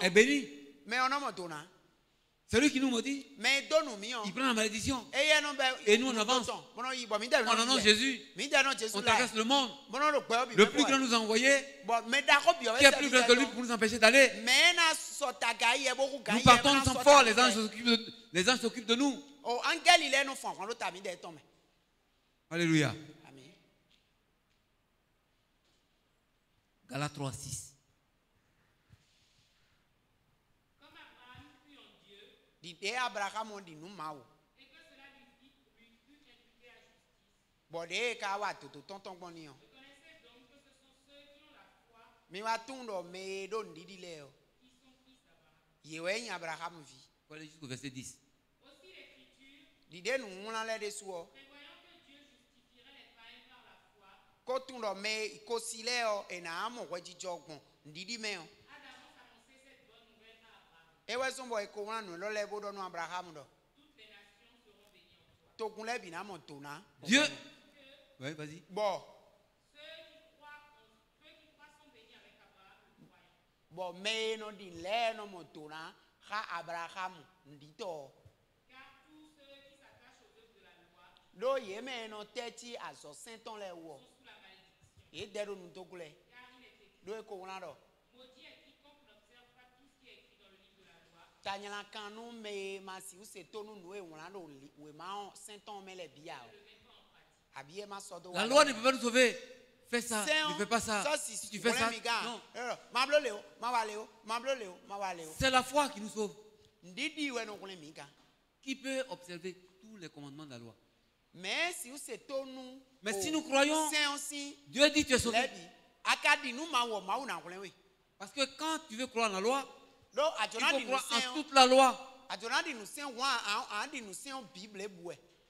est béni. Celui qui nous maudit, il prend la malédiction. Et nous on avance. On annonce Jésus. On traverse le monde. Le plus grand nous a envoyé. Qui est plus grand que lui pour nous empêcher d'aller? Nous partons, nous sommes forts. Les anges s'occupent de nous. Alléluia. Galates 3, 6. Et que cela lui fut imputé à justice. Reconnaissez donc que ce sont ceux qui ont la foi qui sont fils d'Abraham. Faut aller jusqu'au verset 10. Aussi l'Écriture, prévoyant que Dieu justifierait les païens par la foi, a d'avance annoncé cette bonne nouvelle à Abraham. Toutes les nations seront bénies en toi. Dieu. Oui, vas-y. Bon. Ceux qui croient sont bénis avec Abraham, le croyant. Bon, mais non dit l'air montona, Abraham dit car tous ceux qui s'attachent aux œuvres de la loi sont sous la malédiction. Et car il est écrit, maudit est quiconque n'observe pas tout ce qui est écrit dans le livre de la loi. La loi ne peut pas nous sauver. Fais ça, ne fais pas ça. Si tu fais ça, non. C'est la foi qui nous sauve. Qui peut observer tous les commandements de la loi? Mais si nous croyons, Dieu dit tu es sauvé. Parce que quand tu veux croire en la loi, il faut croire en toute la loi.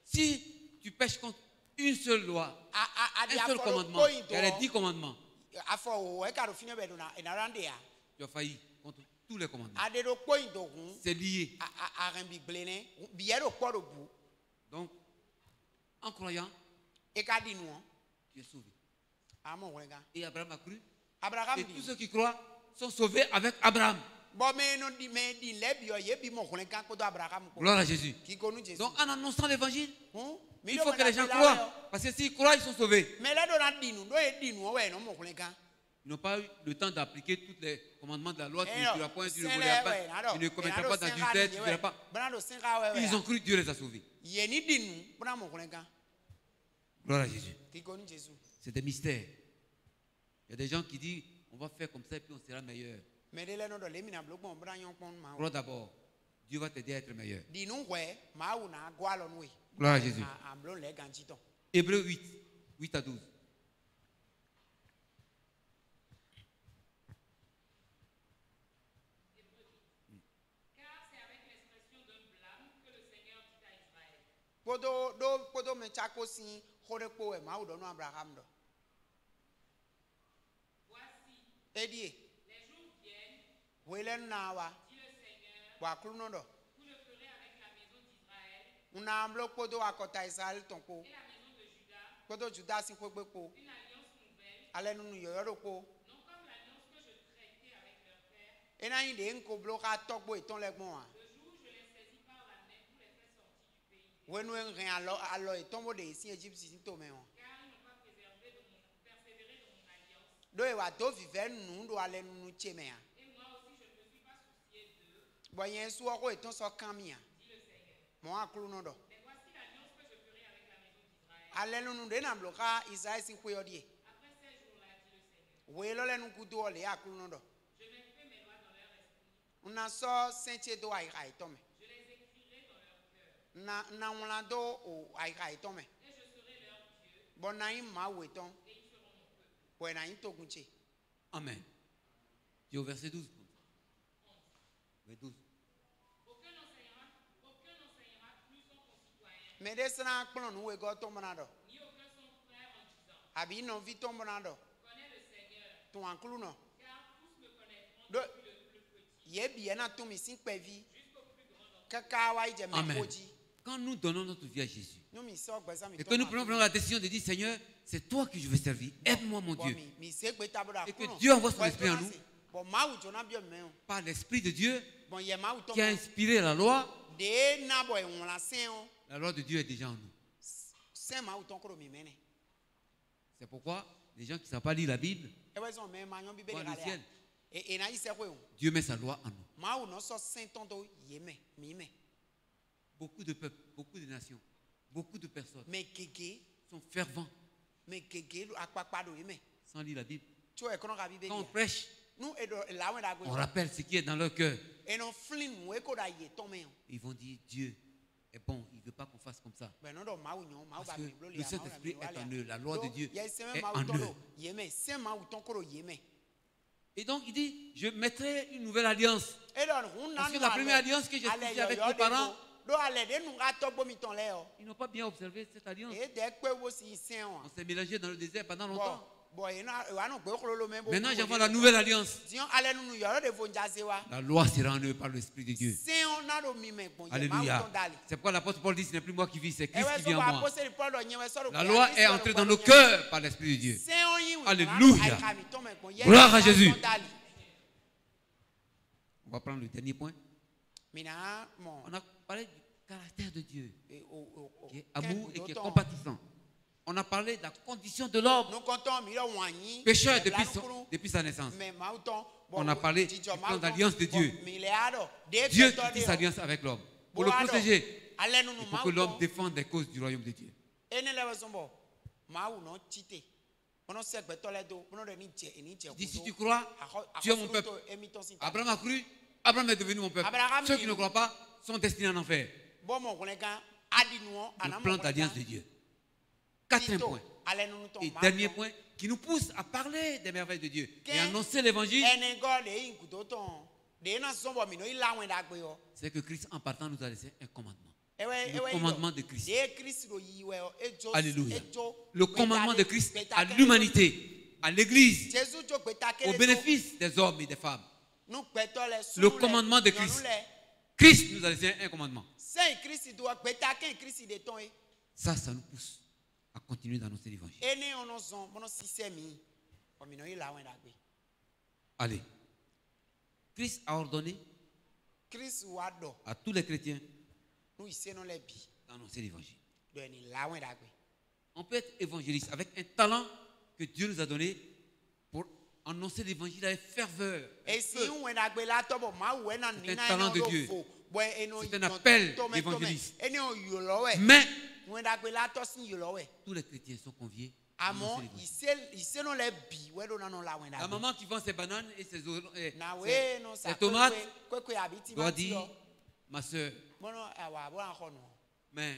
Si tu pêches contre une seule loi, un seul commandement, il y a les 10 commandements, tu as failli contre tous les commandements. C'est lié. Donc, en croyant, tu es sauvé. Et Abraham a cru. Et tous ceux qui croient sont sauvés avec Abraham. Gloire à Jésus. Donc en annonçant l'évangile, il faut que les gens croient. Parce que s'ils croient, ils sont sauvés. Ils n'ont pas eu le temps d'appliquer tous les commandements de la loi. Tu ne tueras point, tu ne voleras pas, tu ne commettras pas d'adultère, tu ne feras pas. Ils ont cru que Dieu les a sauvés. Gloire à Jésus. C'est des mystères. Il y a des gens qui disent on va faire comme ça et puis on sera meilleur. Crois d'abord. Dieu va t'aider à être meilleur. Gloire à Jésus. Hébreux 8, 8 à 12. Voici, les jours viennent, dit le Seigneur, vous le ferez avec la maison d'Israël et la maison de Juda, une alliance nouvelle, non comme l'alliance que je traitais avec leur père, le jour où je les saisis par la main pour les faire sortir du pays, car ils n'ont pas persévéré de mon alliance. Et moi aussi, je ne me suis pas soucié d'eux, dit le Seigneur. Mais voici l'alliance que je ferai avec la maison d'Israël. Après ces jours-là, dit le Seigneur, je mettrai mes lois dans leur esprit, je les écrirai dans leur cœur, et je serai leur Dieu, et ils seront mon peuple. Amen. J'ai au verset 12. Verset 12. Aucun n'enseignera plus son concitoyen, Mais ni aucun son frère en disant, connais le Seigneur, car tous me connaîtront depuis le plus petit jusqu'au plus grand d'entre eux. Amen. Quand nous donnons notre vie à Jésus et que nous prenons la décision de dire Seigneur, c'est toi que je veux servir, aide-moi mon Dieu, et que Dieu envoie son esprit en nous, par l'esprit de Dieu qui a inspiré la loi de Dieu est déjà en nous. C'est pourquoi les gens qui ne savent pas lire la Bible voient le ciel. Dieu met sa loi en nous. Beaucoup de peuples, beaucoup de nations, beaucoup de personnes sont fervents sans lire la Bible. Quand on prêche, on rappelle ce qui est dans leur cœur. Ils vont dire Dieu est bon, il ne veut pas qu'on fasse comme ça. Parce que le Saint-Esprit est en eux, la loi de Dieu est en eux. Et donc il dit, je mettrai une nouvelle alliance. Parce que la première alliance que j'ai signée avec mes parents, ils n'ont pas bien observé cette alliance. On s'est mélangé dans le désert pendant longtemps. Maintenant j'envoie la nouvelle alliance. La loi sera en eux par l'Esprit de Dieu. Alléluia. C'est pourquoi l'apôtre Paul dit, ce n'est plus moi qui vis, c'est Christ qui vit en moi. La loi est entrée dans nos cœurs par l'Esprit de Dieu. Alléluia. Gloire à Jésus. On va prendre le dernier point. On a parlé du caractère de Dieu, qui est amour et qui est compatissant. On a parlé de la condition de l'homme, pécheur depuis sa naissance. On a parlé du plan d'alliance de Dieu. Dieu qui tisse alliance avec l'homme pour le protéger et pour que l'homme défende les causes du royaume de Dieu. Dis, si tu crois, tu es mon peuple. Abraham a cru, Abraham est devenu mon peuple. Ceux qui ne croient pas sont destinés en enfer. Le plan d'alliance de Dieu. Quatrième point. Et dernier point qui nous pousse à parler des merveilles de Dieu et annoncer l'évangile. C'est que Christ, en partant, nous a laissé un commandement. Le commandement de Christ. Alléluia. Le commandement de Christ à l'humanité, à l'Église, au bénéfice des hommes et des femmes. Le commandement de Christ. Christ nous a laissé un commandement. Ça nous pousse à continuer d'annoncer l'évangile. Allez. Christ a ordonné à tous les chrétiens d'annoncer l'évangile. On peut être évangéliste avec un talent que Dieu nous a donné pour annoncer l'évangile avec ferveur. C'est un talent de Dieu. C'est un appel d'évangéliste. Mais tous les chrétiens sont conviés. La maman qui vend ses bananes et ses tomates doit dire, ma soeur, mais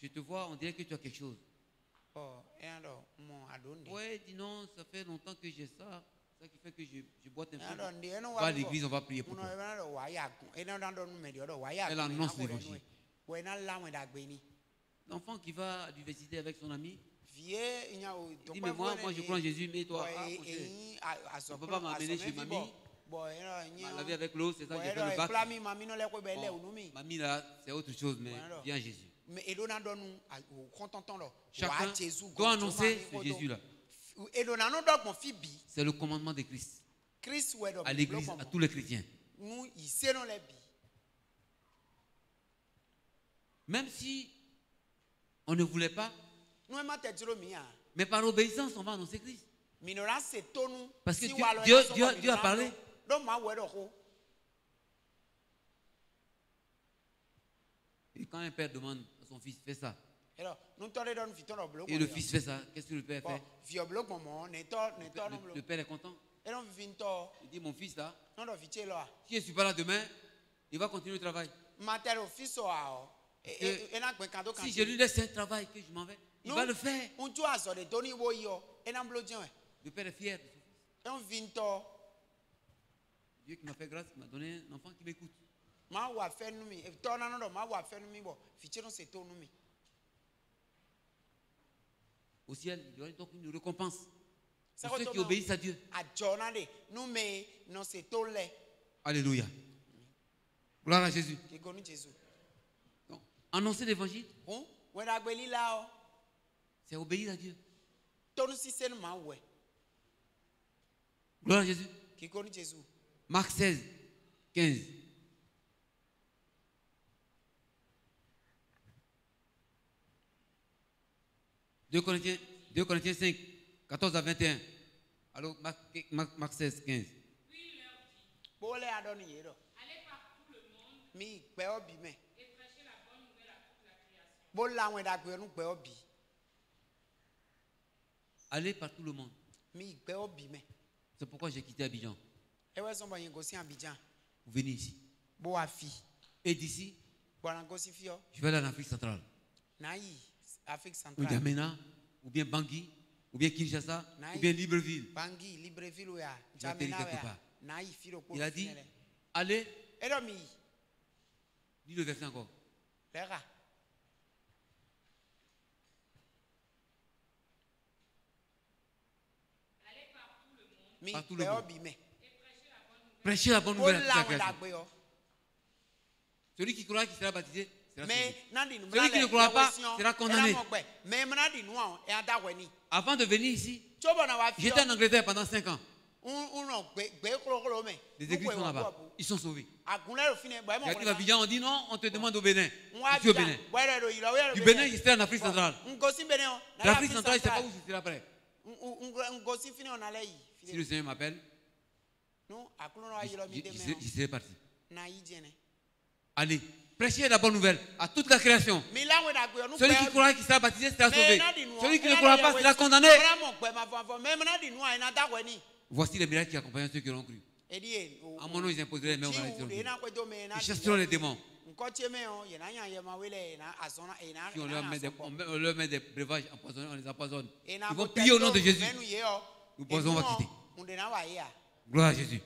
je te vois, on dirait que tu as quelque chose. Ouais, dis non, ça fait longtemps que j'ai ça. Ça qui fait que je boite un peu. Va à l'église, on va prier pour toi. Elle annonce l'évangile. L'enfant qui va à l'université avec son ami, il dit, mais moi je crois en Jésus, mais toi, ton papa m'a amené chez mamie, m'a lavé avec l'eau, c'est ça, j'ai fait le bac. Mamie là, c'est autre chose, mais viens Jésus. Chacun doit annoncer ce Jésus-là. C'est le commandement de Christ à l'église, à tous les chrétiens. Même si on ne voulait pas, mais par obéissance, on va annoncer Christ. Parce que Dieu a parlé. Et quand un père demande à son fils, fais ça. Et le fils fait ça, qu'est-ce que le père fait? Le père est content. Il dit, mon fils là, si je ne suis pas là demain, il va continuer le travail. Si je lui laisse un travail que je m'en vais, il va le faire. Le père est fier de son fils. Dieu qui m'a fait grâce, il m'a donné un enfant qui m'écoute. Au ciel, il y aura donc une récompense pour ceux qui obéissent à Dieu. Alléluia. Gloire à Jésus. Donc, annoncer l'évangile, c'est obéir à Dieu. Gloire à Jésus. Marc 16, 15. Deux Corinthiens 5, 14 à 21. Alors, Marc 16, 15. Puis il leur dit, allez par tout le monde et prêchez la bonne nouvelle à toute la création. Allez par tout le monde. C'est pourquoi j'ai quitté Abidjan. Vous venez ici. Et d'ici, je vais aller en Afrique centrale. Ou N'Djamena, ou bien Bangui, ou bien Kinshasa, ou bien Libreville. Il a dit, allez. Dis le verset encore. Par tout le monde. Prêchez la bonne nouvelle à toute la création. Celui qui croira qu'il sera baptisé sera sauvé. Celui qui ne croira pas sera condamné. Avant de venir ici, j'étais en Angleterre pendant 5 ans. Les églises sont là-bas. Ils sont sauvés. J'arrive à Abidjan, on dit non, on te demande au Bénin. Je suis au Bénin. Du Bénin, j'étais en Afrique centrale. L'Afrique centrale, je ne sais pas où je serai après. Si le Seigneur m'appelle, j'y serai parti. Allez, prêchez la bonne nouvelle à toute la création. Celui qui croira qu'il sera baptisé sera sauvé. Celui qui ne croira pas sera condamné. Voici les miracles qui accompagnent ceux qui l'ont cru. À mon nom, ils imposeront les mains aux malades. Ils chasseront les démons. Si on leur met des breuvages empoisonnés, on les empoisonne. Ils vont prier au nom de Jésus. Nous pouvons on va quitter. Gloire à Jésus.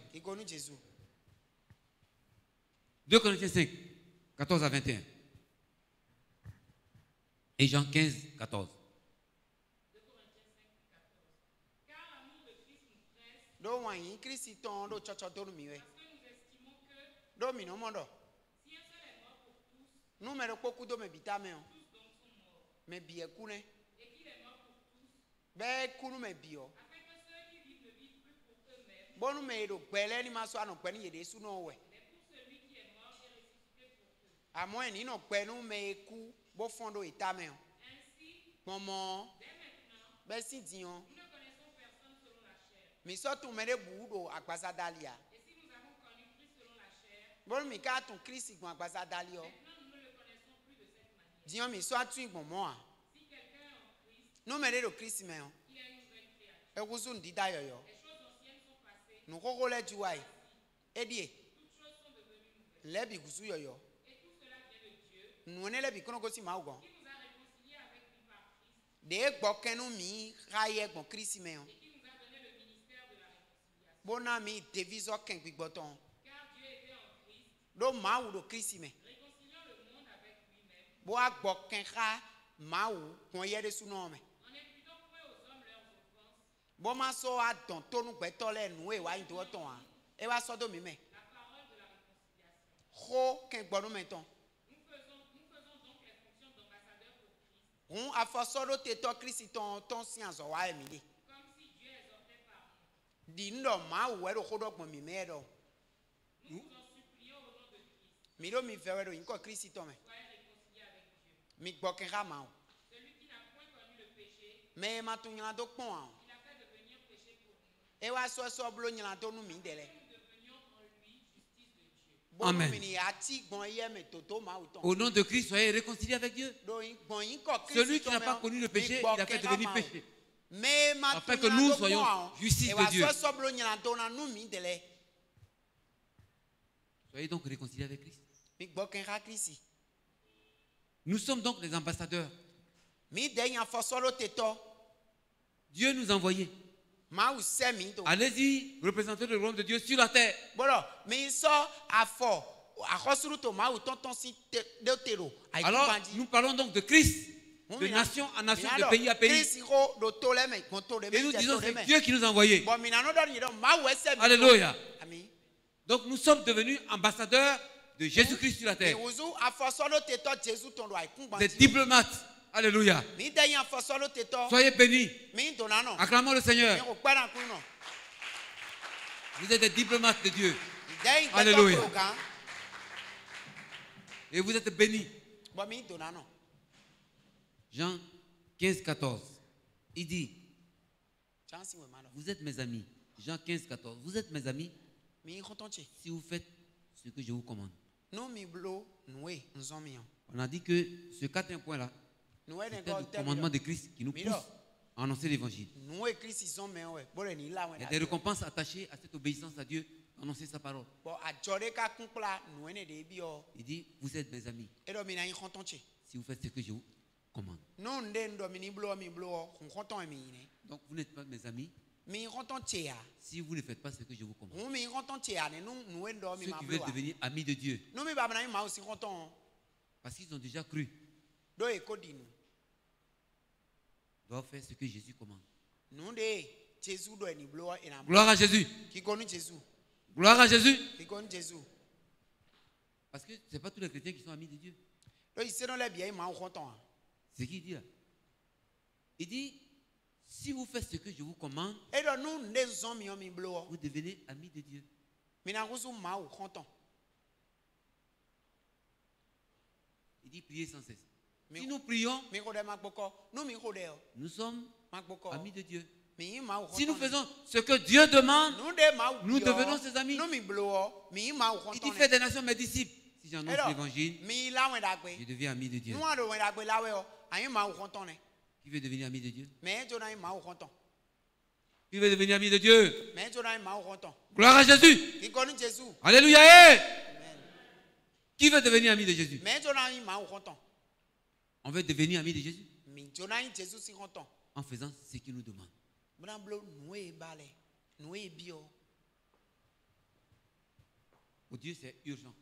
2 Corinthiens 5, 14 à 21. Et Jean 15, 14. 2 Corinthiens 5, 14. Car l'amour de Christ nous presse, parce que nous estimons que si un seul est mort pour tous, tous donc sont morts. Et qu'il est mort pour tous, afin que ceux qui vivent ne vivent plus pour eux-mêmes, À moins ni non pe nous mais coup bon fondo état mais maman ben si dion nous ne connaissons personne selon la chair. mais surtout mais boudo akbasa dalia Et si nous avons connu Christ selon la chair, bon mi ka ton Christ kon akbasa dalio maintenant nous ne le connaissons plus de cette manière. dion mi soit tu bon moi Si quelqu'un est en Christ, nous mais le Christ mais il est une nouvelle créature. e kuzu ndida yo yo Les choses anciennes sont passées. nous kokole tu wai e die Toutes choses sont devenues nouvelles. lebi kuzu yo yo Et tout cela vient de Dieu nous ne lebi kono ko si ma ugon qui nous a réconciliés avec lui par Christ de gbokenu mi raye gbon Christ mais et qui nous a donné le ministère de la réconciliation. bona mi deviso ken gbigboton Car Dieu était en Christ, do ma u do Christ mais réconciliant le monde avec lui-même, bo agboken ka ma u kon ye de suno me en imputant point aux hommes leurs offenses. bon ma so adon tonu gbeto le nu e wa ndo ton a e wa so do mi me La parole de la réconciliation. ho ken gbonu me ton Nous faisons donc les fonctions d'ambassadeurs pour Christ, un afoso do te to Christ ton si azo wa e mi de comme si Dieu exhortait par nous. di ndo ma u we do kodo gbon mi me do Nous vous en supplions au nom de Christ, mi do mi fere do nko Christ ton me soyez réconciliés avec Dieu. mi gboken ka ma u Celui qui n'a point connu le péché, me ma tu nyala do pon a il a fait devenir péché pour nous, e wa so blo nyala do nu mi de le que nous devenions en lui justice de Dieu. bon Amen. mi ni ati gbon ye me toto ma u ton Au nom de Christ, soyez réconciliés avec Dieu. do gbon yin ko Christ Celui qui n'a pas connu le péché, il a fait devenir péché. mais ma Afin que nous soyons justice de Dieu. so blo nyala do na nu mi de le Soyez donc réconciliés avec Christ. mi gboken ka Christ Nous sommes donc les ambassadeurs. mi de yan foso lo te to Dieu nous a envoyés. ma u se mi to Allez-y, représentez le royaume de Dieu sur la terre. bolo mi so afo akosuru to ma u tonton si de tero ai Alors, nous parlons donc de Christ, de nation en nation, de pays à pays. Christ ko do to le me kon to le Et nous me disons, c'est Dieu qui nous a envoyés. bon mi na no do ni do ma u se mi Alléluia. ami Donc, nous sommes devenus ambassadeurs de Jésus-Christ sur la e terre. uzu afoso lo te to Jesus ton do ai kun Des gbanti diplomates. Alléluia. mi de yan foso lo te to Soyez bénis. mi do na no Acclamons le mi Seigneur. ko pa na kun no Vous êtes des diplomates de Dieu. de Alléluia. Alléluia. Et vous êtes bénis. Bon mi do na no Jean 15, 14. Il dit, chance we ma no vous êtes mes amis. Jean 15, 14. Vous êtes mes amis mi kontonche si vous faites ce que je vous commande. no mi blo noé nzon mi On a dit que ce quatrième point-là, noé ne c'était ko le te commandement de Christ qui nous pousse à annoncer l'évangile. noé Christ son me we bole ni la we Il y a des récompenses attachées à cette obéissance à Dieu, annoncer sa parole. bon a jore ka kun pla noé ne de bi o Il dit, vous êtes mes amis e do mi na yin kontonche si vous faites ce que je vous commande. no nde ndo mi ni blo kun konton mi ne Donc vous n'êtes pas mes amis mi kontonche ya si vous ne faites pas ce que je vous commande. mi kontonche ya ne no noé ndo mi Ceux ma qui blo veulent devenir amis de Dieu, no mi ba na yin ma o si konton parce qu'ils ont déjà cru, do e ko dinu doivent faire ce que Jésus commande. no de Jesus do ni blo e na Gloire à Jésus. ki konu Jesus Gloire à Jésus. ki konu Jesus Parce que ce n'est pas tous les chrétiens qui sont amis de Dieu. do ise no le bien ma o konton C'est ce qu'il dit là. Il dit, si vous faites ce que je vous commande, e do no nde nzon mi o mi blo vous devenez amis de Dieu. mi na kusu ma o konton Il dit, priez sans cesse. Si nous prions, mi ko de ma gboko no mi ko de o nous sommes ma gboko amis de Dieu. mi yin ma o Si nous konton faisons ce que Dieu demande, no de ma o nous devenons ses amis. no mi blo o mi yin ma o Il konton dit, faites des nations mes disciples. Si j'annonce Alors, l'évangile, mi la we da gbe je deviens ami de Dieu. nu ado we da gbe la we o ayin ma o konton ne Qui veut devenir ami de Dieu? mais jo na yin ma o konton Qui veut devenir ami de Dieu? mais jo na yin ma o konton Gloire à Jésus. ki konu Jesus Alléluia. Hey! Qui veut devenir ami de Jésus? mais jo na yin ma o konton On veut devenir ami de Jésus mi jo na yin Jesus si konton en faisant ce qu'il nous demande. bna blo noé bale noé bi o Pour Dieu, c'est urgent.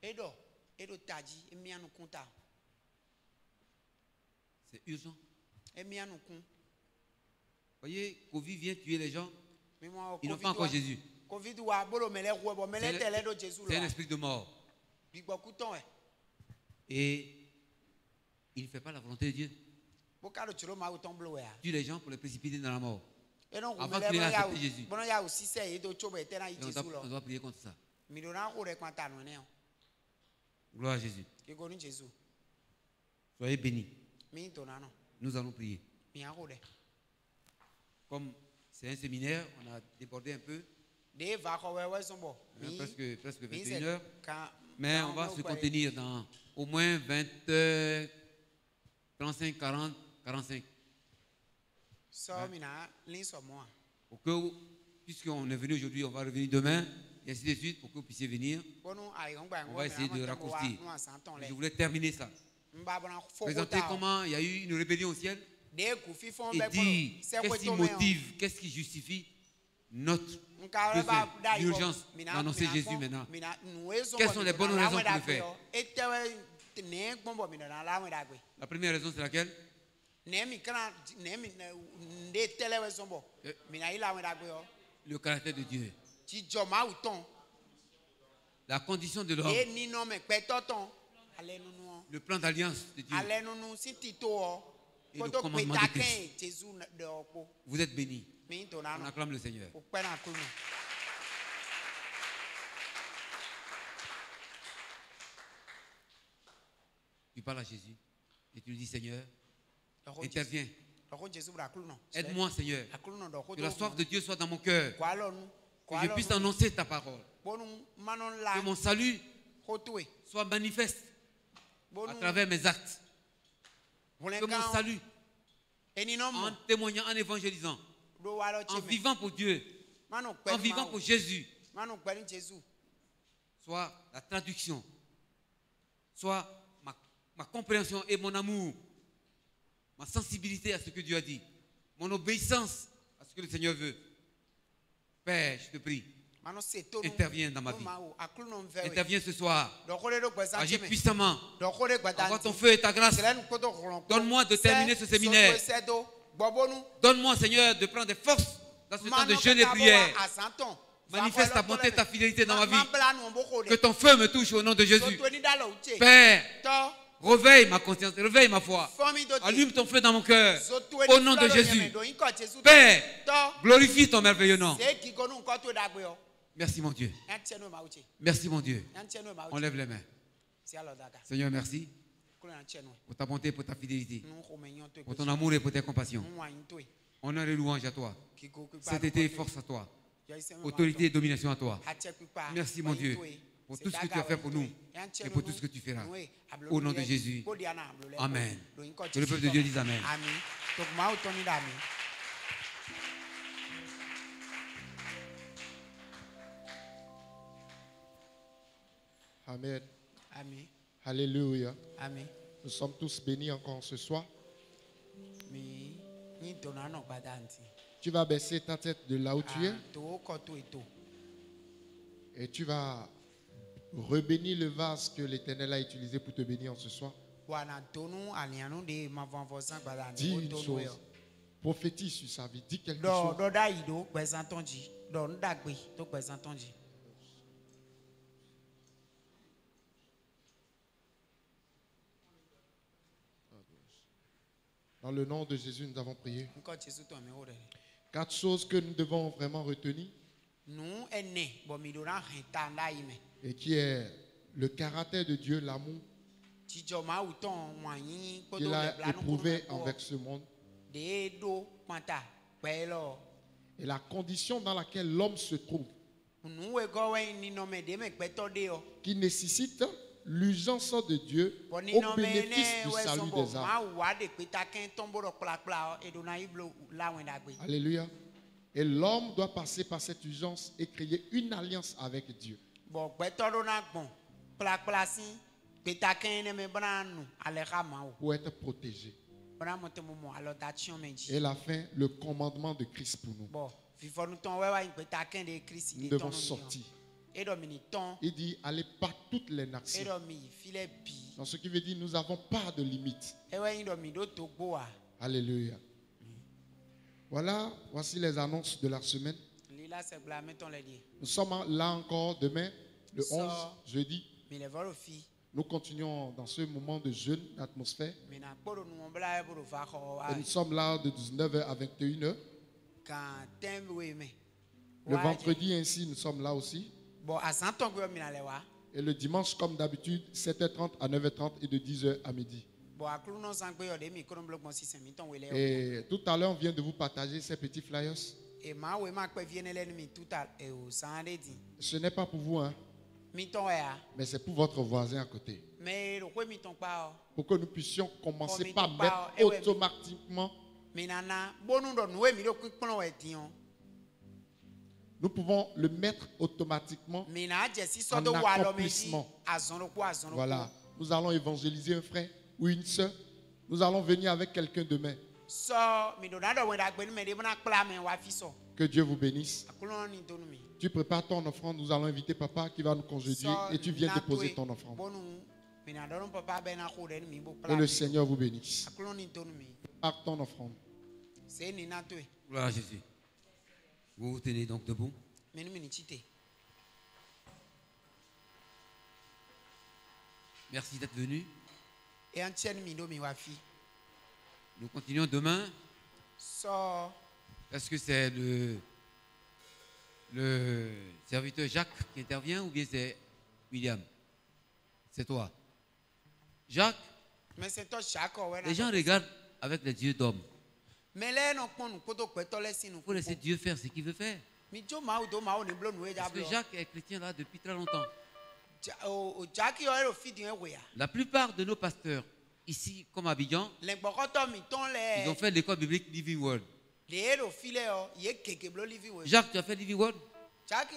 edo taji emi anu kunta C'est urgent. emi anu kun Voyez, Covid vient tuer les gens. mi mo Ils n'ont pas encore Jésus. covid wa bolo mele wo bo mele tele do Jesus C'est un lo esprit de mort. bi gbo kuton e Et il ne fait pas la volonté de Dieu. bo ka do chiro ma o ton blo ya Tue les gens pour les précipiter dans la mort. Avant qu'il ait accepté Jésus. On doit prier contre ça. Gloire à Jésus. Soyez bénis. Nous allons prier. Comme c'est un séminaire, on a débordé un peu. Presque 21 heures. Mais on va se contenir dans au moins 20 heures, 35, 40, 45. Pour que, puisqu'on est venu aujourd'hui, on va revenir demain, et ainsi de suite, pour que vous puissiez venir. On va essayer de raccourcir. Je voulais terminer ça. Présenter comment il y a eu une rébellion au ciel. Et dire qu'est-ce qui motive, qu'est-ce qui justifie notre urgence d'annoncer Jésus maintenant. Quelles sont les bonnes raisons pour le faire? La première raison, c'est laquelle? Le caractère de Dieu. La condition de l'homme. Le plan d'alliance de Dieu. Et le commandement de Christ. Vous êtes bénis. On acclame le Seigneur. Tu parles à Jésus et tu lui dis, Seigneur, interviens. Aide-moi, Seigneur. Que la soif de Dieu soit dans mon cœur. Que je puisse annoncer ta parole. Que mon salut soit manifeste à travers mes actes. Que mon salut, en témoignant, en évangélisant, en vivant pour Dieu, en vivant pour Jésus, soit la traduction, soit ma compréhension et mon amour, ma sensibilité à ce que Dieu a dit, mon obéissance à ce que le Seigneur veut. Père, je te prie, interviens dans ma vie. Interviens ce soir. Agis puissamment. Envoie ton feu et ta grâce. Donne-moi de terminer ce séminaire. Donne-moi, Seigneur, de prendre des forces dans ce temps de jeûne et prière. Manifeste ta bonté et ta fidélité dans ma vie. Que ton feu me touche au nom de Jésus. Père, réveille ma conscience, réveille ma foi. Allume ton feu dans mon cœur. Au nom de Jésus. Père, glorifie ton merveilleux nom. Merci mon Dieu. Merci mon Dieu. On lève les mains. Seigneur, merci pour ta bonté et pour ta fidélité. Pour ton amour et pour tes compassions. Honneur et louange à toi. Cet été, force à toi. Autorité et domination à toi. Merci mon Dieu pour tout ce que tu as fait pour nous et pour tout ce que tu feras. Au nom de Jésus. Amen. Que le peuple de Dieu dise Amen. Amen. Amen. Alléluia. Amen. Nous sommes tous bénis encore ce soir. Tu vas baisser ta tête de là où tu es. Et tu vas rebénir le vase que l'Éternel a utilisé pour te bénir en ce soir. Dis une chose. Prophétise sur sa vie. Dis quelque chose. Dans le nom de Jésus, nous avons prié. 4 choses que nous devons vraiment retenir. Et qui est le caractère de Dieu, l'amour qu'il a éprouvé envers ce monde. Et la condition dans laquelle l'homme se trouve. Qui nécessite l'urgence de Dieu au bénéfice du salut des âmes. Alléluia. Et l'homme doit passer par cette urgence et créer une alliance avec Dieu. Pour être protégé. Et la fin, le commandement de Christ pour nous. Nous devons sortir. Il dit, allez par toutes les nations. Dans ce qui veut dire, nous n'avons pas de limite. Alléluia. Voilà, voici les annonces de la semaine. Nous sommes là encore demain, le 11, jeudi. Nous continuons dans ce moment de jeûne, d'atmosphère. Et nous sommes là de 19h à 21h. Le vendredi ainsi, nous sommes là aussi. Et le dimanche, comme d'habitude, 7h30 à 9h30 et de 10h à midi. Et tout à l'heure, on vient de vous partager ces petits flyers. Ce n'est pas pour vous, hein? Mais c'est pour votre voisin à côté. Pour que nous puissions commencer par mettre automatiquement. Nous pouvons le mettre automatiquement en accomplissement. Voilà. Nous allons évangéliser un frère ou une soeur. Nous allons venir avec quelqu'un demain. Que Dieu vous bénisse. Tu prépares ton offrande. Nous allons inviter papa qui va nous congédier et tu viens déposer ton offrande. Que le Seigneur vous bénisse. Prépare ton offrande. Gloire à Jésus. Vous vous tenez donc debout. Merci d'être venu. Nous continuons demain. Est-ce que c'est le serviteur Jacques qui intervient ou bien c'est William? C'est toi. Jacques? Mais c'est toi, Jacques. Les gens regardent avec les yeux d'homme. Il faut laisser Dieu faire ce qu'il veut faire. Parce que Jacques est chrétien là depuis très longtemps. La plupart de nos pasteurs, ici comme à Abidjan, ils ont fait l'école biblique Living Word. Jacques, tu as fait Living Word? Jacques,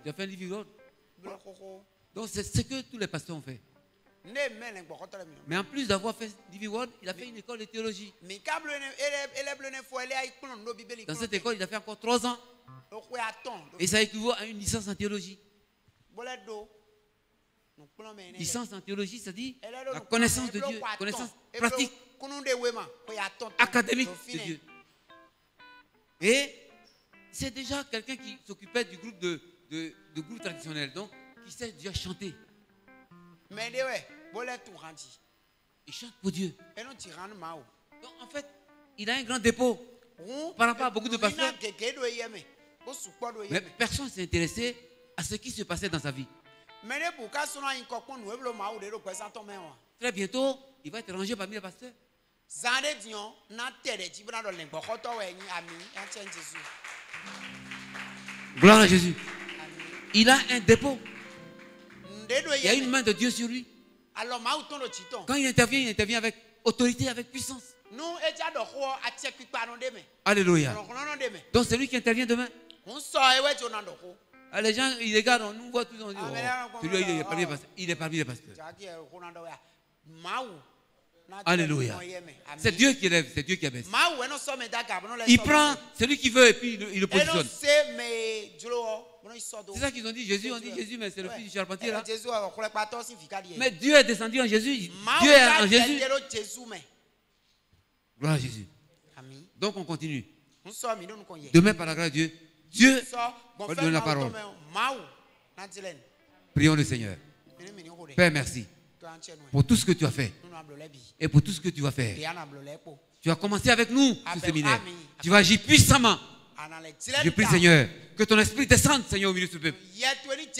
tu as fait Living Word? Donc c'est ce que tous les pasteurs ont fait. Mais en plus d'avoir fait Living Word, il a fait une école de théologie. Dans cette école, il a fait encore 3 ans. Et ça équivaut à une licence en théologie. Licence en théologie, ça dit la connaissance de Dieu, connaissance pratique, académique de Dieu. Et c'est déjà quelqu'un qui s'occupait du groupe de groupe traditionnel, donc qui sait déjà chanter. Il chante pour Dieu. Donc en fait, il a un grand dépôt par rapport à beaucoup de pasteurs. Mais personne ne s'est intéressé à ce qui se passait dans sa vie. Très bientôt, il va être rangé parmi les pasteurs. Gloire à Jésus. Il a un dépôt. Il y a une main de Dieu sur lui. Quand il intervient avec autorité, avec puissance. Alléluia. Donc c'est lui qui intervient demain. Les gens, ils regardent, on nous voit tous, on dit, celui-là, il est parmi les pasteurs. Alléluia. C'est Dieu qui élève, c'est Dieu qui abaisse. Il prend celui qui veut et puis il le positionne. C'est ça qu'ils ont dit Jésus, on dit Jésus, mais c'est le fils du charpentier là. Mais Dieu est descendu en Jésus. Dieu est en Jésus. Gloire à Jésus. Donc on continue. Demain par la grâce de Dieu, Dieu va donner la parole. Prions le Seigneur. Père, merci pour tout ce que tu as fait et pour tout ce que tu vas faire. Tu as commencé avec nous ce séminaire. Tu vas agir puissamment. Je prie, Seigneur, que ton esprit descende, Seigneur, au milieu de ce peuple.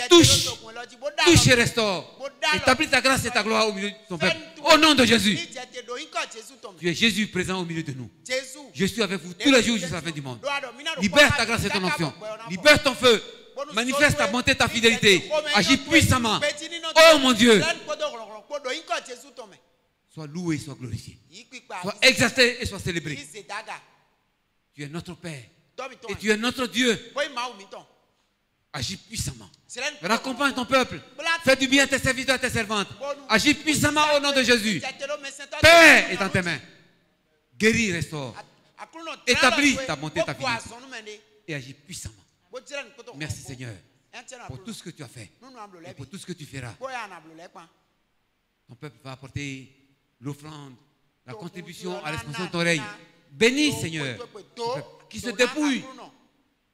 Touche et restaure. Établis ta grâce et ta gloire au milieu de ton peuple. Au nom de Jésus. Tu es Jésus présent au milieu de nous. Je suis avec vous tous les jours jusqu'à la fin du monde. Libère ta grâce et ton onction. Libère ton feu. Manifeste ta bonté, ta fidélité. Agis puissamment. Oh mon Dieu. Sois loué, sois glorifié. Sois exalté et sois célébré. Tu es notre Père. Et tu es notre Dieu. Agis puissamment. Raccompagne ton peuple. Fais du bien à tes serviteurs et à tes servantes. Agis puissamment au nom de Jésus. Père est dans tes mains. Guéris, restaure. Établis ta bonté, ta fidélité. Et agis puissamment. Merci Seigneur pour tout ce que tu as fait et pour tout ce que tu feras. Ton peuple va apporter l'offrande, la contribution à l'expansion de ton règne. Bénis Seigneur qui se dépouille.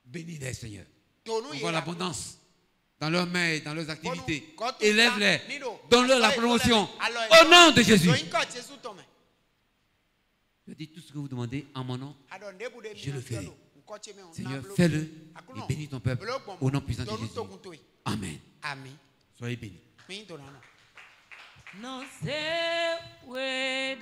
Bénis-les Seigneur. On voit l'abondance dans leurs mains et dans leurs activités. Élève-les. Donne-leur la promotion. Au nom de Jésus. Je dis tout ce que vous demandez en mon nom, je le ferai. Seigneur, fais-le et bénis ton peuple au nom puissant de Jésus. Amen. Amen. Soyez bénis. Non, c'est